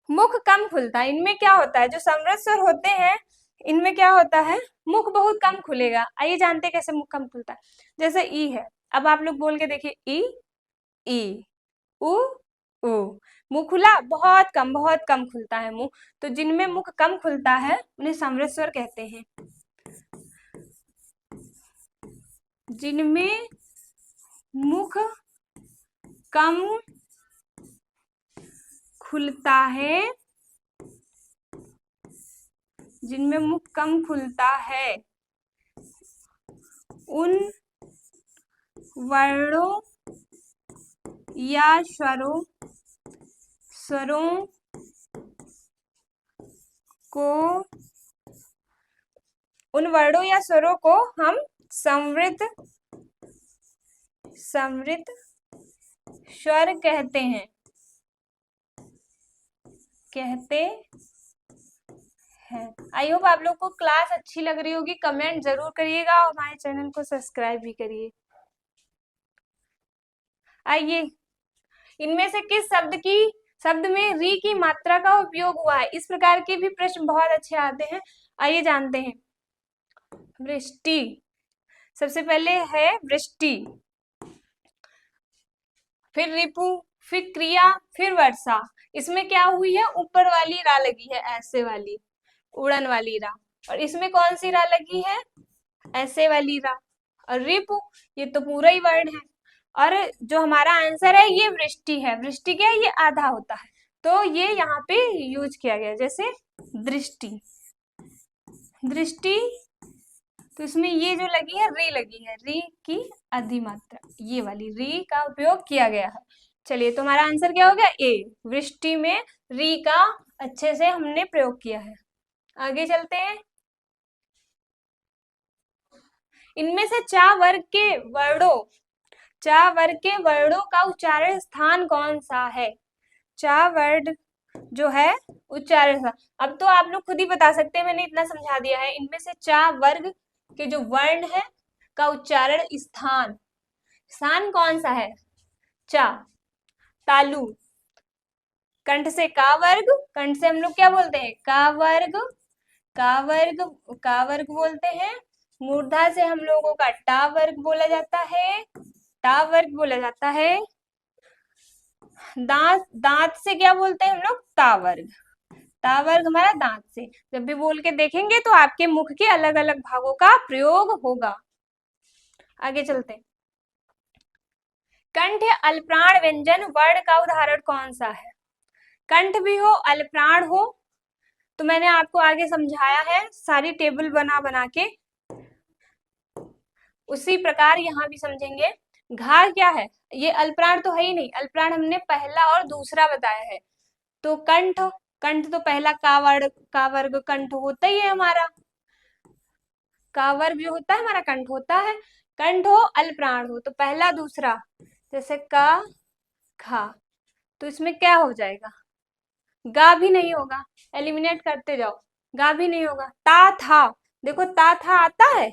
मुख कम खुलता है। इनमें क्या होता है, जो समृद्ध स्वर होते हैं इनमें क्या होता है, मुख बहुत कम खुलेगा। आइए जानते हैं कैसे मुख कम खुलता है। जैसे ई है, अब आप लोग बोल के देखिए, ई, ई, उ, उ। मुंह खुला, बहुत कम खुलता है मुंह। तो जिनमें मुख कम खुलता है उन्हें समृद्ध स्वर कहते हैं। जिनमें मुख कम खुलता है, जिनमें मुख कम खुलता है, उन वर्णों या स्वरों को उन वर्णों या स्वरों को हम समृद्ध स्वर कहते हैं। आई होप आप लोग को क्लास अच्छी लग रही होगी। कमेंट जरूर करिएगा और हमारे चैनल को सब्सक्राइब भी करिए। आइए, इनमें से किस शब्द में री की मात्रा का उपयोग हुआ है? इस प्रकार के भी प्रश्न बहुत अच्छे आते हैं। आइए जानते हैं। वृष्टि, सबसे पहले है वृष्टि, फिर रिपु, फिर क्रिया, फिर वर्षा। इसमें क्या हुई है, ऊपर वाली रा लगी है, ऐसे वाली उड़न वाली रा। और इसमें कौन सी रा लगी है, ऐसे वाली रा। और रिपु, ये तो पूरा ही वर्ड है। और जो हमारा आंसर है ये वृष्टि है। वृष्टि क्या है, ये आधा होता है, तो ये यहाँ पे यूज किया गया। जैसे दृष्टि, दृष्टि, तो इसमें ये जो लगी है री लगी है, री की अधिमात्रा, ये वाली री का उपयोग किया गया है। चलिए, तो हमारा आंसर क्या हो गया, ए। वृष्टि में री का अच्छे से हमने प्रयोग किया है। आगे चलते हैं। इनमें से चा वर्ग के वर्णों का उच्चारण स्थान कौन सा है? चा वर्ड जो है उच्चारण स्थान, अब तो आप लोग खुद ही बता सकते हैं, मैंने इतना समझा दिया है। इनमें से चा वर्ग के जो वर्ण है का उच्चारण स्थान कौन सा है? चा, तालु, कंठ से का वर्ग, कंठ से हम लोग क्या बोलते हैं, का वर्ग, का वर्ग बोलते हैं। मूर्धा से हम लोगों का टा वर्ग बोला जाता है, टा वर्ग बोला जाता है। दांत से क्या बोलते हैं हम लोग, ता वर्ग, ता वर्ग हमारा दांत से। जब भी बोल के देखेंगे तो आपके मुख के अलग अलग भागों का प्रयोग होगा। आगे चलते हैं। कंठ अल्पप्राण व्यंजन वर्ण का उदाहरण कौन सा है? कंठ भी हो, अल्पप्राण हो, तो मैंने आपको आगे समझाया है सारी टेबल बना बना के। उसी प्रकार यहाँ भी समझेंगे। घा क्या है, ये अल्पप्राण तो है ही नहीं, अल्पप्राण हमने पहला और दूसरा बताया है। तो कंठ, कंठ तो पहला का वर्ग कंठ होता ही है हमारा, का वर्ग जो होता है हमारा कंठ होता है। कंठ हो, अल्पप्राण हो, तो पहला दूसरा, जैसे का, खा, तो इसमें क्या हो जाएगा, गा भी नहीं होगा, एलिमिनेट करते जाओ, गा भी नहीं होगा। ता था, देखो ता था आता है,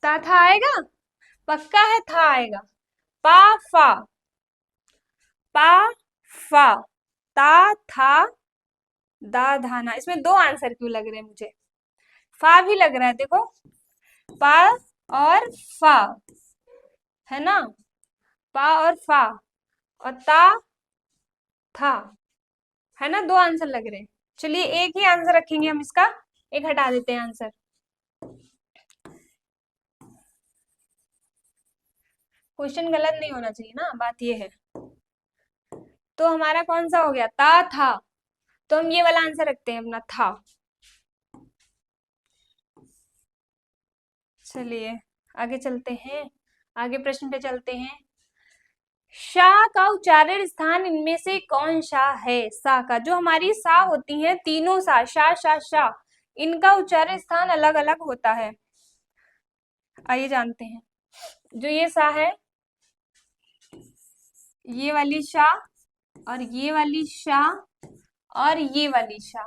ता था आएगा, पक्का है, था आएगा। पा फा, पा फा, ता था, दा धाना। इसमें दो आंसर क्यों लग रहे हैं मुझे, फा भी लग रहा है, देखो पा और फा है ना, पा और फा, और ता था, है ना, दो आंसर लग रहे हैं। चलिए एक ही आंसर रखेंगे हम इसका, एक हटा देते हैं आंसर। क्वेश्चन गलत नहीं होना चाहिए ना, बात ये है। तो हमारा कौन सा हो गया, ता था, तो हम ये वाला आंसर रखते हैं अपना, था। चलिए आगे चलते हैं, आगे प्रश्न पे चलते हैं। शा का उच्चारण स्थान इनमें से कौन सा है? सा का, जो हमारी सा होती है तीनों सा, शा शा शा, इनका उच्चारण स्थान अलग अलग होता है। आइए जानते हैं। जो ये सा है, ये वाली शा, और ये वाली शा, और ये वाली शा,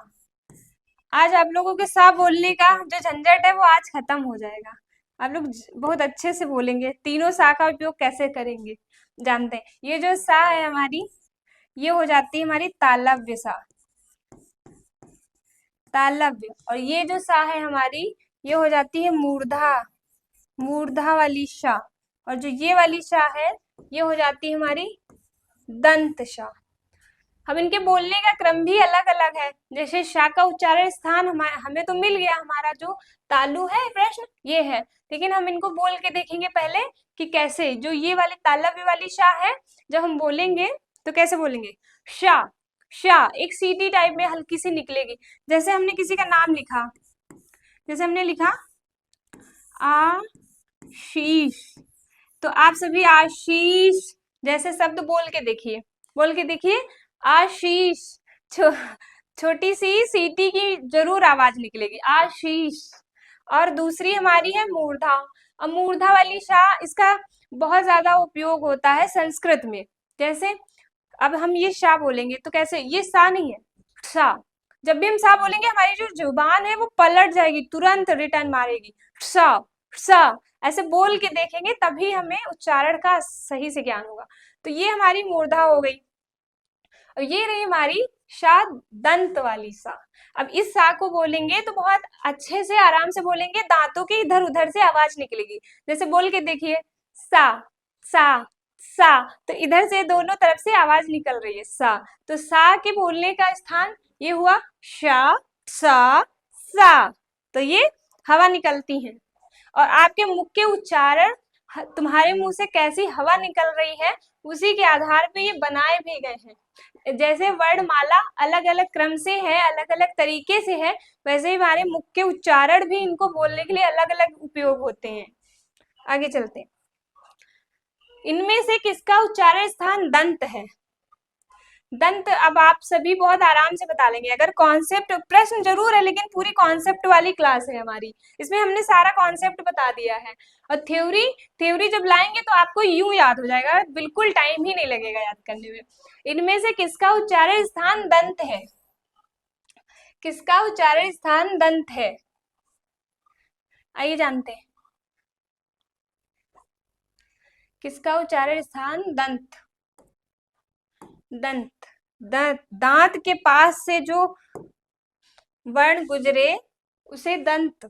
आज आप लोगों के सा बोलने का जो झंझट है वो आज खत्म हो जाएगा। आप लोग बहुत अच्छे से बोलेंगे। तीनों सा का उपयोग कैसे करेंगे जानते हैं। ये जो सा है हमारी, ये हो जाती है हमारी तालव्य सा, तालव्य। और ये जो सा है हमारी, ये हो जाती है मूर्धा, मूर्धा वाली शा। और जो ये वाली शा है, ये हो जाती है हमारी दंत शा। हम इनके बोलने का क्रम भी अलग अलग है। जैसे शा का उच्चारण स्थान हमें तो मिल गया, हमारा जो तालु है प्रश्न ये है, लेकिन हम इनको बोल के देखेंगे पहले कि कैसे। जो ये वाली तालव्य वाली शा है, जब हम बोलेंगे तो कैसे बोलेंगे, शा। शा एक सीटी टाइप में हल्की सी निकलेगी। जैसे हमने किसी का नाम लिखा, जैसे हमने लिखा आशीष, तो आप सभी आशीष जैसे शब्द बोल के देखिए, बोल के देखिए आशीष। छोटी सी सीटी की जरूर आवाज निकलेगी, आशीष। और दूसरी हमारी है मूर्धा। अब मूर्धा वाली शा, इसका बहुत ज्यादा उपयोग होता है संस्कृत में। जैसे अब हम ये शा बोलेंगे तो कैसे, ये सा नहीं है, सा। जब भी हम सा बोलेंगे हमारी जो जुबान है वो पलट जाएगी, तुरंत रिटर्न मारेगी, सा सा। ऐसे बोल के देखेंगे तभी हमें उच्चारण का सही से ज्ञान होगा। तो ये हमारी मूर्धा हो गई। और ये रही हमारी शा, दंत वाली सा। अब इस सा को बोलेंगे तो बहुत अच्छे से आराम से बोलेंगे, दांतों के इधर उधर से आवाज निकलेगी। जैसे बोल के देखिए, सा सा सा, तो इधर से दोनों तरफ से आवाज निकल रही है, सा। तो सा के बोलने का स्थान ये हुआ शा सा सा। तो ये हवा निकलती है। और आपके मुख के उच्चारण तुम्हारे मुंह से कैसी हवा निकल रही है, उसी के आधार पे ये बनाए भी गए हैं। जैसे वर्णमाला अलग अलग क्रम से है, अलग अलग तरीके से है, वैसे ही हमारे मुख के उच्चारण भी इनको बोलने के लिए अलग अलग उपयोग होते हैं। आगे चलते हैं। इनमें से किसका उच्चारण स्थान दंत है? दंत। अब आप सभी बहुत आराम से बता लेंगे, अगर कॉन्सेप्ट, प्रश्न जरूर है लेकिन पूरी कॉन्सेप्ट वाली क्लास है हमारी, इसमें हमने सारा कॉन्सेप्ट बता दिया है। और थ्योरी, थ्योरी जब लाएंगे तो आपको यूं याद हो जाएगा, बिल्कुल टाइम ही नहीं लगेगा याद करने में। इनमें से किसका उच्चारण स्थान दंत है? किसका उच्चारण स्थान दंत है? आइए जानते हैं, किसका उच्चारण स्थान दंत? दंत, दांत के पास से जो वर्ण गुजरे उसे दंत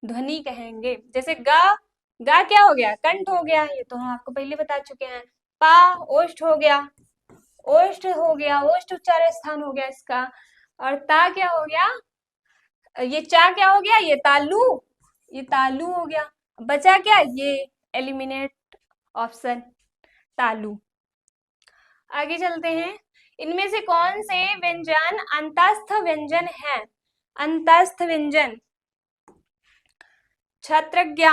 ध्वनि कहेंगे। जैसे गा, गा क्या हो गया, कंठ हो गया, ये तो हम आपको पहले बता चुके हैं। पा ओष्ठ हो गया, ओष्ठ हो गया, ओष्ठ उच्चारण स्थान हो गया इसका। और ता क्या हो गया, ये चा क्या हो गया, ये तालु, ये तालु हो गया। बचा क्या, ये एलिमिनेट ऑप्शन, तालु। आगे चलते हैं। इनमें से कौन से व्यंजन अंतस्थ व्यंजन है? अंतस्थ व्यंजन, छत्रज्ञा,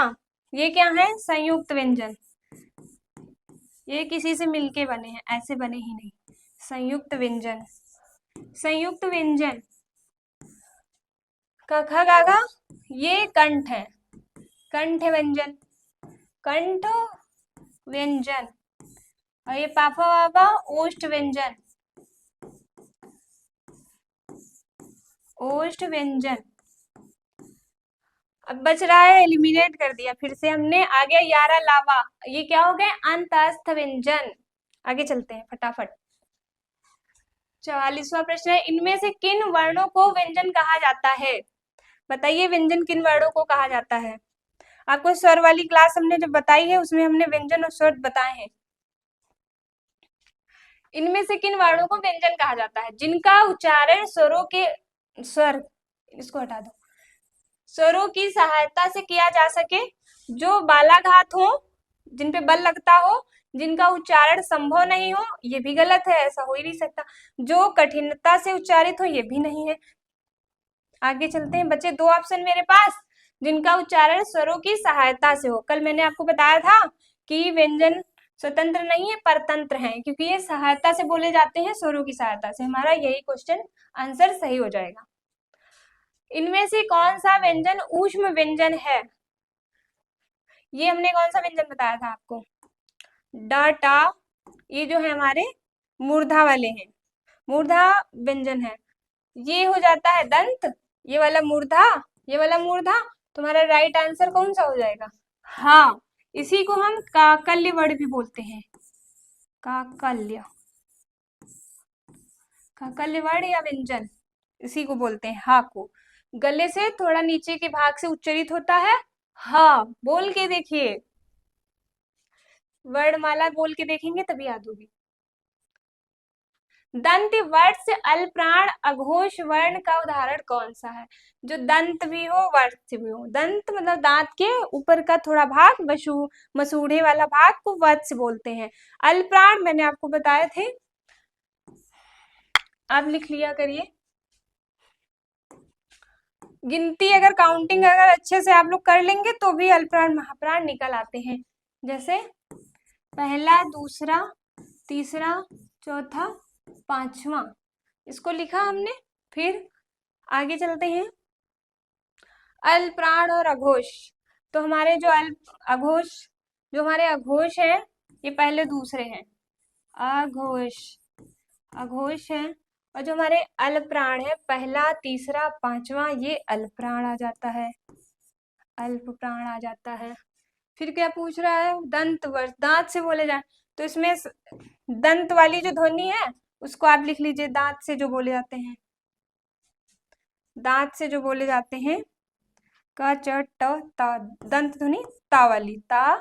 ये क्या है, संयुक्त व्यंजन। ये किसी से मिलके बने हैं, ऐसे बने ही नहीं, संयुक्त व्यंजन। संयुक्त व्यंजन क ख ग घ, ये कंठ है, कंठ व्यंजन, कंठ व्यंजन। और ये पापा बाबा ओष्ठ व्यंजन, ओष्ठ व्यंजन। अब बच रहा है, एलिमिनेट कर दिया फिर से हमने, आ गया यारा लावा, ये क्या हो गए, अंतस्थ व्यंजन। आगे चलते हैं फटाफट। 44वां प्रश्न है, इनमें से किन वर्णों को व्यंजन कहा जाता है? बताइए, व्यंजन किन वर्णों को कहा जाता है? आपको स्वर वाली क्लास हमने जब बताई है उसमें हमने व्यंजन और स्वर बताए हैं। इनमें से किन वर्णों को व्यंजन कहा जाता है? जिनका उच्चारण स्वरों के, स्वर, इसको हटा दो, स्वरों की सहायता से किया जा सके, जो बालाघात हो, जिन पे बल लगता हो, जिनका उच्चारण संभव नहीं हो, ये भी गलत है, ऐसा हो ही नहीं सकता। जो कठिनता से उच्चारित हो, ये भी नहीं है। आगे चलते हैं, बच्चे दो ऑप्शन मेरे पास, जिनका उच्चारण स्वरों की सहायता से हो। कल मैंने आपको बताया था कि व्यंजन स्वतंत्र नहीं है, परतंत्र हैं, क्योंकि ये सहायता से बोले जाते हैं, स्वरों की सहायता से। हमारा यही क्वेश्चन आंसर सही हो जाएगा। इनमें से कौन सा व्यंजन ऊष्म व्यंजन है? ये हमने कौन सा व्यंजन बताया था आपको, डाटा, ये जो है हमारे मूर्धा वाले हैं, मूर्धा व्यंजन है। ये हो जाता है दंत, ये वाला मूर्धा, ये वाला मूर्धा। तुम्हारा राइट आंसर कौन सा हो जाएगा? हाँ, इसी को हम काकल्य वर्ण भी बोलते हैं, काकल्य, काकल्य वर्ण या व्यंजन। इसी को बोलते हैं हा को। गले से थोड़ा नीचे के भाग से उच्चरित होता है हा। बोल के देखिए, वर्णमाला बोल के देखेंगे तभी याद होगी। दंत वर्ड से अल्प्राण अघोष वर्ण का उदाहरण कौन सा है? जो दंत भी हो वर्त भी हो। दंत मतलब दांत के ऊपर का थोड़ा भाग, मसूढ़े वाला भाग को वर्त बोलते हैं। अल्प्राण मैंने आपको बताए थे, आप लिख लिया करिए। गिनती अगर काउंटिंग अगर अच्छे से आप लोग कर लेंगे तो भी अल्प्राण महाप्राण निकल आते हैं। जैसे पहला, दूसरा, तीसरा, चौथा, पांचवा, इसको लिखा हमने। फिर आगे चलते हैं, अल्प्राण और अघोष। तो हमारे जो अघोष, जो हमारे अघोष है ये पहले दूसरे हैं, अघोष, अघोष है। और जो हमारे अल्प्राण है पहला, तीसरा, पांचवा, ये अल्प्राण आ जाता है, अल्पप्राण आ जाता है। फिर क्या पूछ रहा है? दंत वर्ष, दांत से बोले जाए तो इसमें दंत वाली जो ध्वनि है उसको आप लिख लीजिए, दांत से जो बोले जाते हैं, दांत से जो बोले जाते हैं क च ट ता, दंत ध्वनि ता वाली, ता,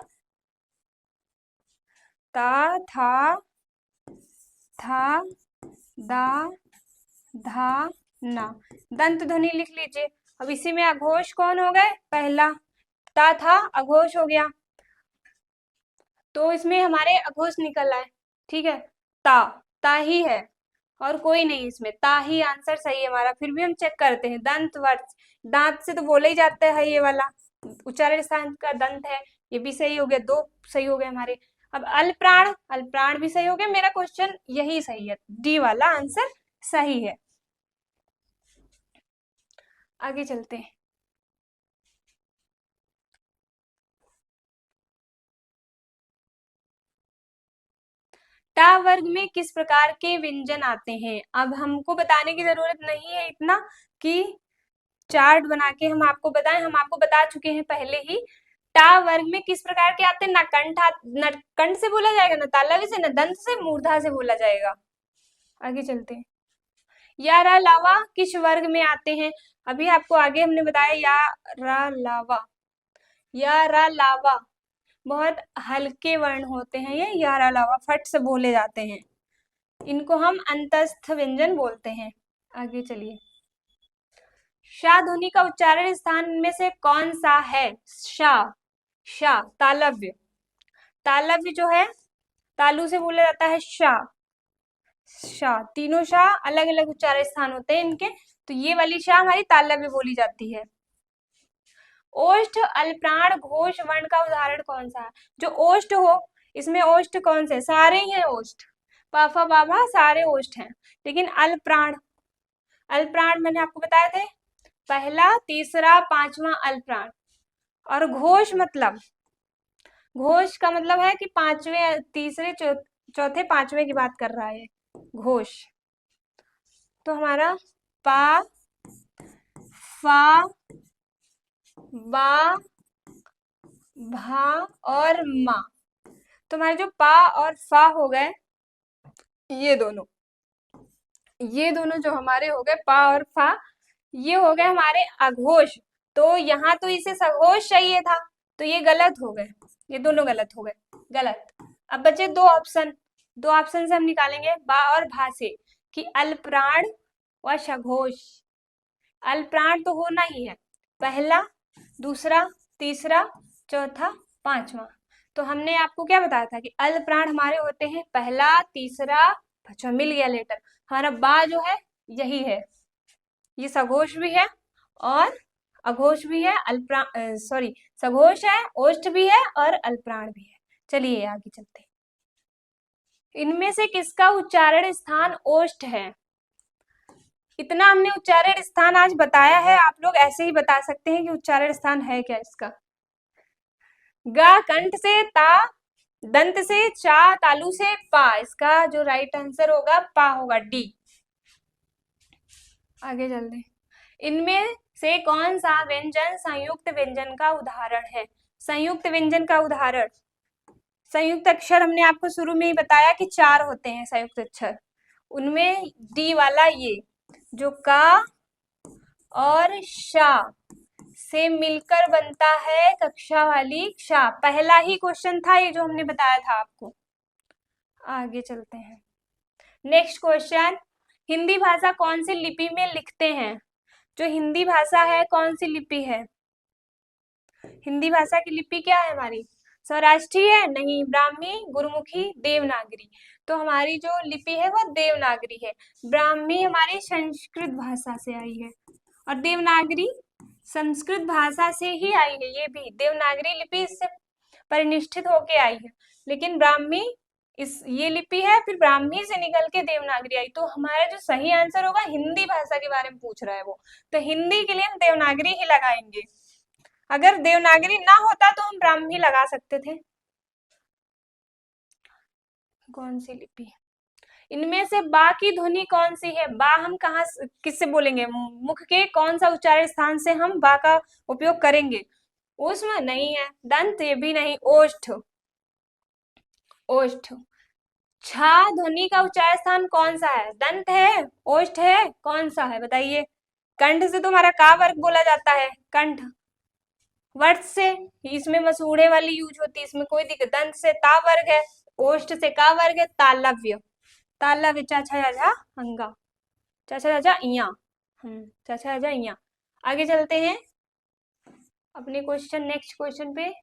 ता, था, था, दा, धा, ना, दंत ध्वनि लिख लीजिए। अब इसी में अघोष कौन हो गए? पहला, ता था अघोष हो गया, तो इसमें हमारे अघोष निकल आए। ठीक है, ता ही है और कोई नहीं, इसमें ता ही आंसर सही है हमारा। फिर भी हम चेक करते हैं, दंत वर्ष, दांत से तो बोला ही जाता है, ये वाला उच्चारण स्थान का दंत है, ये भी सही हो गया, दो सही हो गए हमारे। अब अल्प्राण, अल्प्राण भी सही हो गया, मेरा क्वेश्चन यही सही है, डी वाला आंसर सही है। आगे चलते हैं, टा वर्ग में किस प्रकार के व्यंजन आते हैं? अब हमको बताने की जरूरत नहीं है इतना कि चार्ट बना के हम आपको बताएं, हम आपको बता चुके हैं पहले ही। टा वर्ग में किस प्रकार के आते हैं? ना कंठ से बोला जाएगा, ना तालव्य से, ना दंत से, मूर्धा से बोला जाएगा। आगे चलते हैं, या रा लावा किस वर्ग में आते हैं? अभी आपको आगे हमने बताया, या रा लावा, या रा लावा बहुत हल्के वर्ण होते हैं, ये या रा लावा फट से बोले जाते हैं, इनको हम अंतस्थ व्यंजन बोलते हैं। आगे चलिए, शा ध्वनि का उच्चारण स्थान में से कौन सा है? शा, शा तालव्य, तालव्य जो है तालु से बोला जाता है शा, शा, तीनों शा अलग अलग उच्चारण स्थान होते हैं इनके, तो ये वाली शा हमारी तालव्य बोली जाती है। ओष्ठ अल्प्राण घोष वर्ण का उदाहरण कौन सा है? जो ओष्ठ हो, इसमें ओष्ठ कौन से? सारे ही हैं ओष्ठ, पाफा बाभा सारे ओष्ठ हैं, लेकिन अल्प्राण, अल्प्राण मैंने आपको बताए थे, पहला, तीसरा, पांचवा अल्प्राण। और घोष मतलब, घोष का मतलब है कि पांचवे, तीसरे, चौथे, पांचवे की बात कर रहा है घोष। तो हमारा पा, फा, बा, भा और मा, तो हमारे जो पा और फा हो गए, ये दोनों, ये दोनों जो हमारे हो गए पा और फा, ये हो गए हमारे अघोष। तो यहाँ तो इसे सघोष चाहिए था, तो ये गलत हो गए, ये दोनों गलत हो गए, गलत। अब बचे दो ऑप्शन, दो ऑप्शन से हम निकालेंगे बा और भा से कि अल्प्राण व सघोष। अल्प्राण तो होना ही है, पहला, दूसरा, तीसरा, चौथा, पांचवा। तो हमने आपको क्या बताया था कि अल्प्राण हमारे होते हैं पहला, तीसरा, पांचवा, मिल गया लेटर। हमारा बा जो है यही है, ये सघोष भी है और अघोष भी है, अल्प्राण सॉरी सघोष है, ओष्ठ भी है और अल्प्राण भी है। चलिए आगे चलते हैं, इनमें से किसका उच्चारण स्थान ओष्ठ है? इतना हमने उच्चारण स्थान आज बताया है, आप लोग ऐसे ही बता सकते हैं कि उच्चारण स्थान है क्या इसका। गा कंठ से, ता दंत से, चा तालु से, पा, इसका जो राइट आंसर होगा पा होगा, डी। आगे चलते, इनमें से कौन सा व्यंजन संयुक्त व्यंजन का उदाहरण है? संयुक्त व्यंजन का उदाहरण, संयुक्त अक्षर हमने आपको शुरू में ही बताया कि 4 होते हैं संयुक्त अक्षर, उनमें डी वाला ये जो का और शा से मिलकर बनता है कक्षा वाली क्षा। पहला ही क्वेश्चन था ये जो हमने बताया था आपको। आगे चलते हैं। नेक्स्ट क्वेश्चन, हिंदी भाषा कौन सी लिपि में लिखते हैं? जो हिंदी भाषा है कौन सी लिपि है? हिंदी भाषा की लिपि क्या है हमारी? स्वराष्ट्रीय है? नहीं, ब्राह्मी, गुरुमुखी, देवनागरी। तो हमारी जो लिपि है वो देवनागरी है। ब्राह्मी हमारी संस्कृत भाषा से आई है और देवनागरी संस्कृत भाषा से ही आई है। ये भी देवनागरी लिपि इससे परिनिष्ठित होके आई है, लेकिन ब्राह्मी ये लिपि है, फिर ब्राह्मी से निकल के देवनागरी आई। तो हमारा जो सही आंसर होगा, हिंदी भाषा के बारे में पूछ रहा है वो, तो हिंदी के लिए हम देवनागरी ही लगाएंगे। अगर देवनागरी ना होता तो हम ब्राह्मी लगा सकते थे। कौन सी लिपि? इनमें से बा की ध्वनि कौन सी है? बा हम कहाँ किससे बोलेंगे? मुख के कौन सा उच्चारण स्थान से हम बा का उपयोग करेंगे? ऊष्म नहीं है, दंत ये भी नहीं, ओष्ठ। ओष्ठ। छा ध्वनि का उच्चारण स्थान कौन सा है? दंत है, ओष्ठ है, कौन सा है बताइए? कंठ से तो हमारा का वर्ग बोला जाता है, कंठ। वर्ष से इसमें मसूड़े वाली यूज होती है, इसमें कोई दिक्कत। दंत से ता वर्ग है, ओष्ठ से का वर्ग है, तालव्य। तालव्य चाचा चाचा अंगा, चाचा चाचा इया, चाचा चाचा इया। आगे चलते हैं अपने क्वेश्चन, नेक्स्ट क्वेश्चन पे।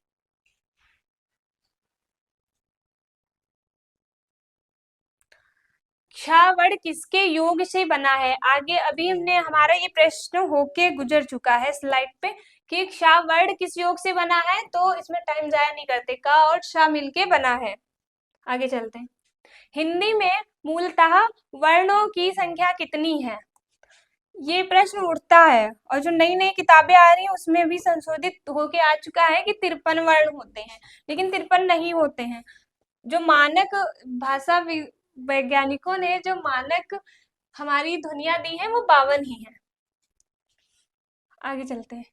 क्ष वर्ण किसके योग से बना है? आगे अभी हमने हमारा ये प्रश्न होके गुजर चुका है स्लाइड पे कि क्ष वर्ण किस योग से बना है, तो इसमें टाइम जाया नहीं करते, का और श मिलके बना है। आगे चलते हैं। हिंदी में मूलतः वर्णों की संख्या कितनी है? ये प्रश्न उठता है और जो नई नई किताबें आ रही हैं उसमें भी संशोधित होके आ चुका है कि 53 वर्ण होते हैं, लेकिन 53 नहीं होते हैं। जो मानक भाषा वैज्ञानिकों ने जो मानक हमारी ध्वनियां दी हैं वो 52 ही हैं। आगे चलते हैं।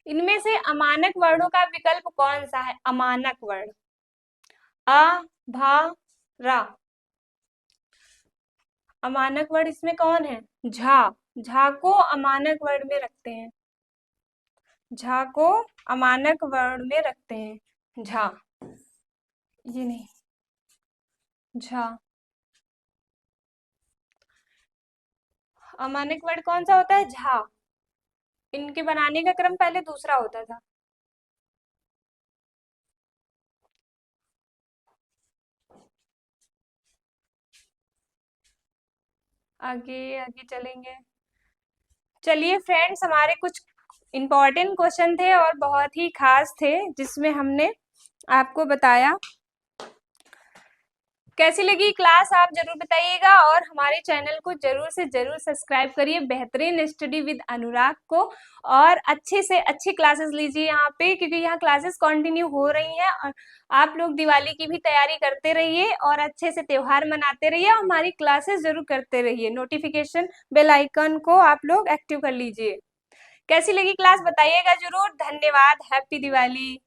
इनमें से अमानक वर्णों का विकल्प कौन सा है? अमानक वर्ण अ, भा, रा। अमानक वर्ण इसमें कौन है? झा। झा को अमानक वर्ण में रखते हैं, झा को अमानक वर्ण में रखते हैं। झा, ये नहीं, झा। अमानक वर्ण कौन सा होता है? झा। इनके बनाने का क्रम पहले दूसरा होता था। आगे आगे चलेंगे। चलिए फ्रेंड्स, हमारे कुछ इम्पोर्टेंट क्वेश्चन थे और बहुत ही खास थे जिसमें हमने आपको बताया। कैसी लगी क्लास आप जरूर बताइएगा और हमारे चैनल को जरूर से जरूर सब्सक्राइब करिए, बेहतरीन स्टडी विद अनुराग को, और अच्छे से अच्छी क्लासेस लीजिए यहाँ पे, क्योंकि यहाँ क्लासेस कंटिन्यू हो रही हैं। और आप लोग दिवाली की भी तैयारी करते रहिए और अच्छे से त्योहार मनाते रहिए और हमारी क्लासेस जरूर करते रहिए। नोटिफिकेशन बेल आइकन को आप लोग एक्टिव कर लीजिए। कैसी लगी क्लास बताइएगा जरूर। धन्यवाद, हैप्पी दिवाली।